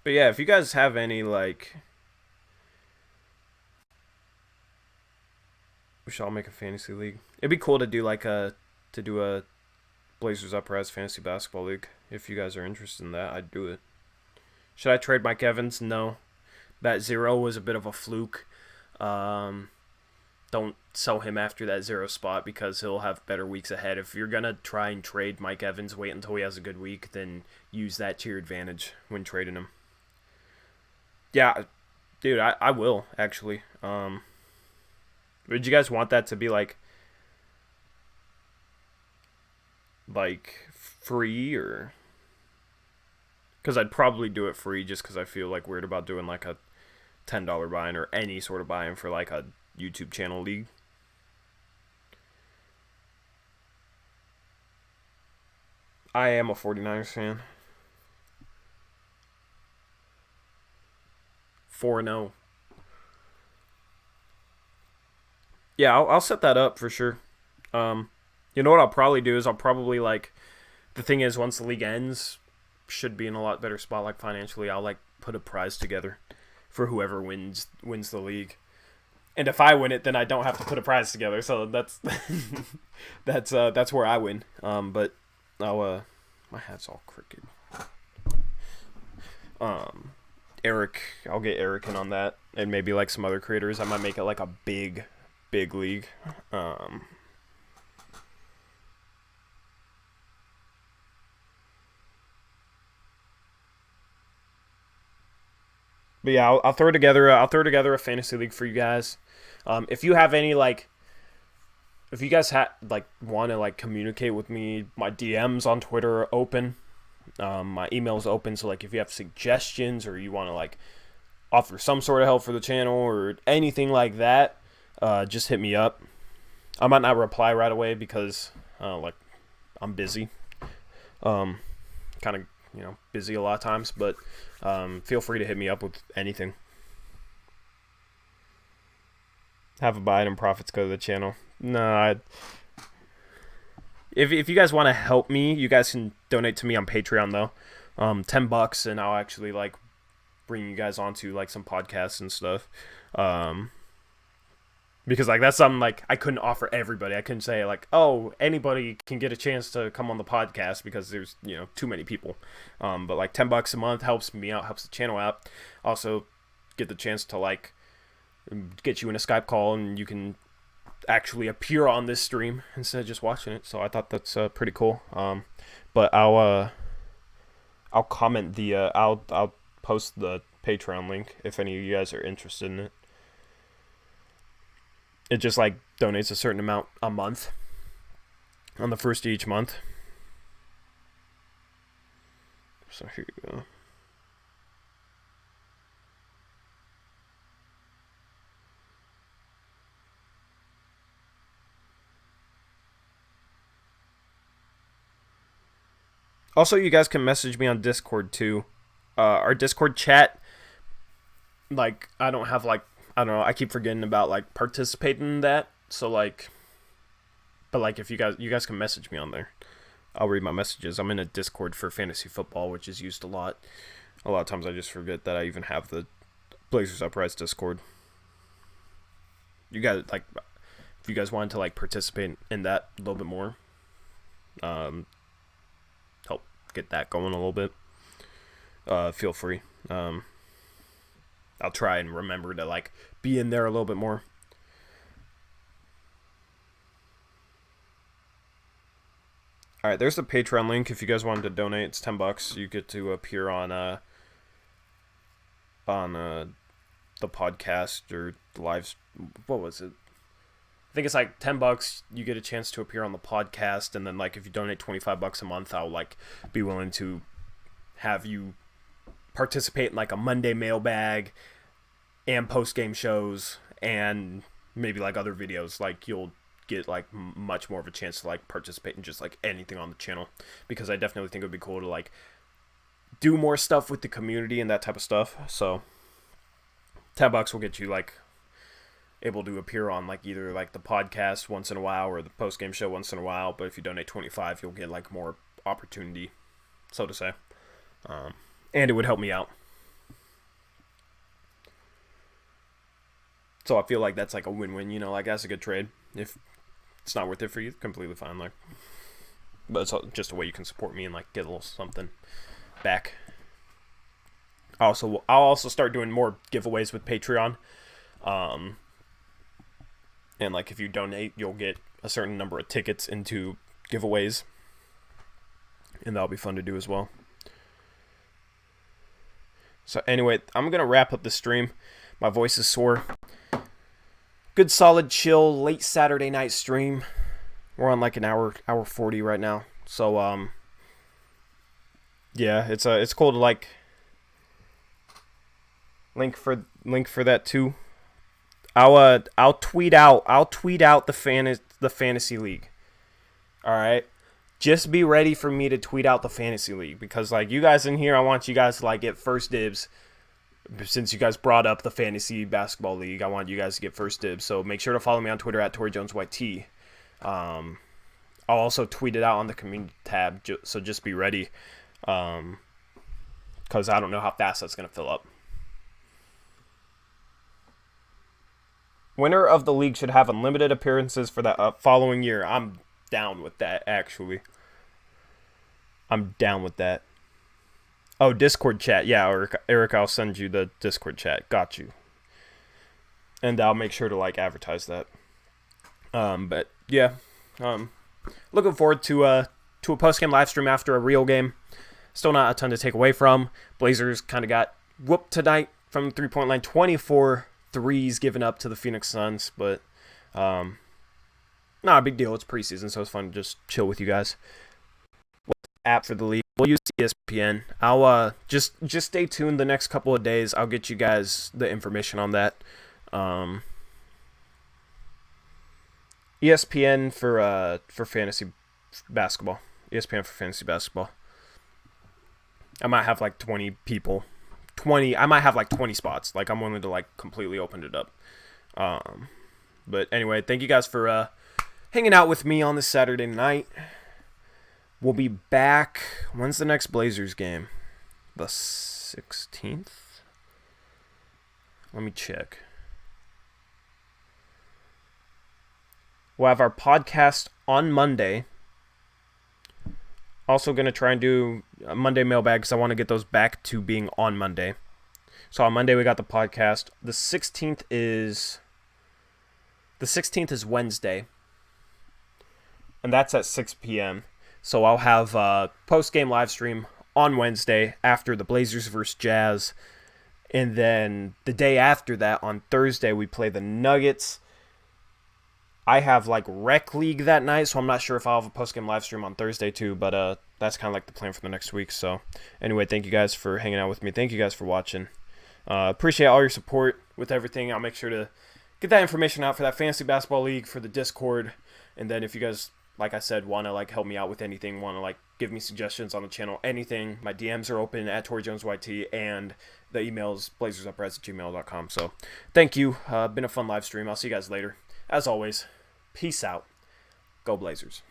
But yeah, if you guys have any like, we should all make a fantasy league. It'd be cool to do like a Blazers Uprise fantasy basketball league. If you guys are interested in that, I'd do it. Should I trade Mike Evans? No, that 0 was a bit of a fluke. Don't sell him after that 0 spot because he'll have better weeks ahead. If you're gonna try and trade Mike Evans, wait until he has a good week, then use that to your advantage when trading him. Yeah, dude, I will actually. Would you guys want that to be like free or? Because I'd probably do it free just because I feel like weird about doing like a $10 buy-in or any sort of buy-in for like a YouTube channel league. I am a 49ers fan. 4-0. Yeah, I'll set that up for sure. You know what I'll probably do is I'll probably like, the thing is, once the league ends, should be in a lot better spot like financially. I'll like put a prize together for whoever wins the league. And if I win it, then I don't have to put a prize together. So that's that's where I win. But I'll my hat's all crooked. Eric, I'll get Eric in on that, and maybe like some other creators. I might make it like a big league. But yeah, I'll throw together a fantasy league for you guys. If you have any like, if you guys want to like communicate with me, my DMs on Twitter are open. My email's open, so like if you have suggestions or you want to like offer some sort of help for the channel or anything like that, just hit me up. I might not reply right away because like I'm busy. Kind of, busy a lot of times, but feel free to hit me up with anything. Have a buy and profits go to the channel. No, if you guys want to help me, you guys can donate to me on Patreon though. $10, and I'll actually like bring you guys onto like some podcasts and stuff. Because like that's something like I couldn't offer everybody. I couldn't say like, oh, anybody can get a chance to come on the podcast because there's too many people. But like $10 a month helps me out, helps the channel out. Also get the chance to like get you in a Skype call and you can actually appear on this stream instead of just watching it. So I thought that's pretty cool. But I'll comment the I'll post the Patreon link if any of you guys are interested in it. It just like donates a certain amount a month on the first of each month. So here you go. Also, you guys can message me on Discord too. Our Discord chat, like I don't know, I keep forgetting about like participating in that. So like, but like if you guys can message me on there. I'll read my messages. I'm in a Discord for fantasy football, which is used a lot. A lot of times I just forget that I even have the Blazers Uprise Discord. You guys like, if you guys wanted to like participate in that a little bit more, help get that going a little bit, feel free. I'll try and remember to like be in there a little bit more. All right, there's the Patreon link. If you guys wanted to donate, it's $10. You get to appear on the podcast or the live. What was it? I think it's like $10. You get a chance to appear on the podcast, and then like if you donate $25 a month, I'll like be willing to have you participate in like a Monday mailbag and post-game shows and maybe like other videos. Like you'll get like much more of a chance to like participate in just like anything on the channel, because I definitely think it would be cool to like do more stuff with the community and that type of stuff. So $10 will get you like able to appear on like either like the podcast once in a while or the post-game show once in a while. But if you donate $25, you'll get like more opportunity, so to say. And it would help me out. So I feel like that's like a win-win, like that's a good trade. If it's not worth it for you, completely fine. Like, but it's just a way you can support me and like get a little something back. I'll also start doing more giveaways with Patreon. And like if you donate, you'll get a certain number of tickets into giveaways. And that'll be fun to do as well. So anyway, I'm going to wrap up the stream. My voice is sore. Good, solid, chill, late Saturday night stream. We're on like an hour 40 right now. So, yeah, it's cool to like link for that too. I'll tweet out the fantasy league. All right. Just be ready for me to tweet out the fantasy league, because like you guys in here, I want you guys to like get first dibs. Since you guys brought up the fantasy basketball league, I want you guys to get first dibs. So make sure to follow me on Twitter at TorreyJonesYT. I'll also tweet it out on the community tab, so just be ready, because I don't know how fast that's gonna fill up. Winner of the league should have unlimited appearances for the following year. I'm down with that, actually. I'm down with that. Oh, Discord chat. Yeah, Eric, I'll send you the Discord chat. Got you. And I'll make sure to like advertise that. But yeah, looking forward to a post-game live stream after a real game. Still not a ton to take away from. Blazers kind of got whooped tonight from the three-point line. 24 threes given up to the Phoenix Suns, but not a big deal. It's preseason, so it's fun to just chill with you guys. What's the app for the league? We'll use ESPN. I'll just stay tuned the next couple of days. I'll get you guys the information on that. ESPN for fantasy basketball. ESPN for fantasy basketball. I might have like 20 people. I might have like 20 spots. Like I'm willing to like completely open it up. But anyway, thank you guys for hanging out with me on this Saturday night. We'll be back. When's the next Blazers game? The 16th? Let me check. We'll have our podcast on Monday. Also going to try and do a Monday mailbag because I want to get those back to being on Monday. So on Monday we got the podcast. The 16th is Wednesday. And that's at 6 p.m. So I'll have a post-game live stream on Wednesday after the Blazers versus Jazz. And then the day after that, on Thursday, we play the Nuggets. I have like rec league that night, so I'm not sure if I'll have a post-game live stream on Thursday too, but that's kind of like the plan for the next week. So anyway, thank you guys for hanging out with me. Thank you guys for watching. Appreciate all your support with everything. I'll make sure to get that information out for that fantasy basketball league, for the Discord. And then if you guys, like I said, want to like help me out with anything, want to like give me suggestions on the channel, anything, my DMs are open at TorreyJonesYT, and the email is blazersuprise@gmail.com. So thank you. Been a fun live stream. I'll see you guys later. As always, peace out. Go Blazers.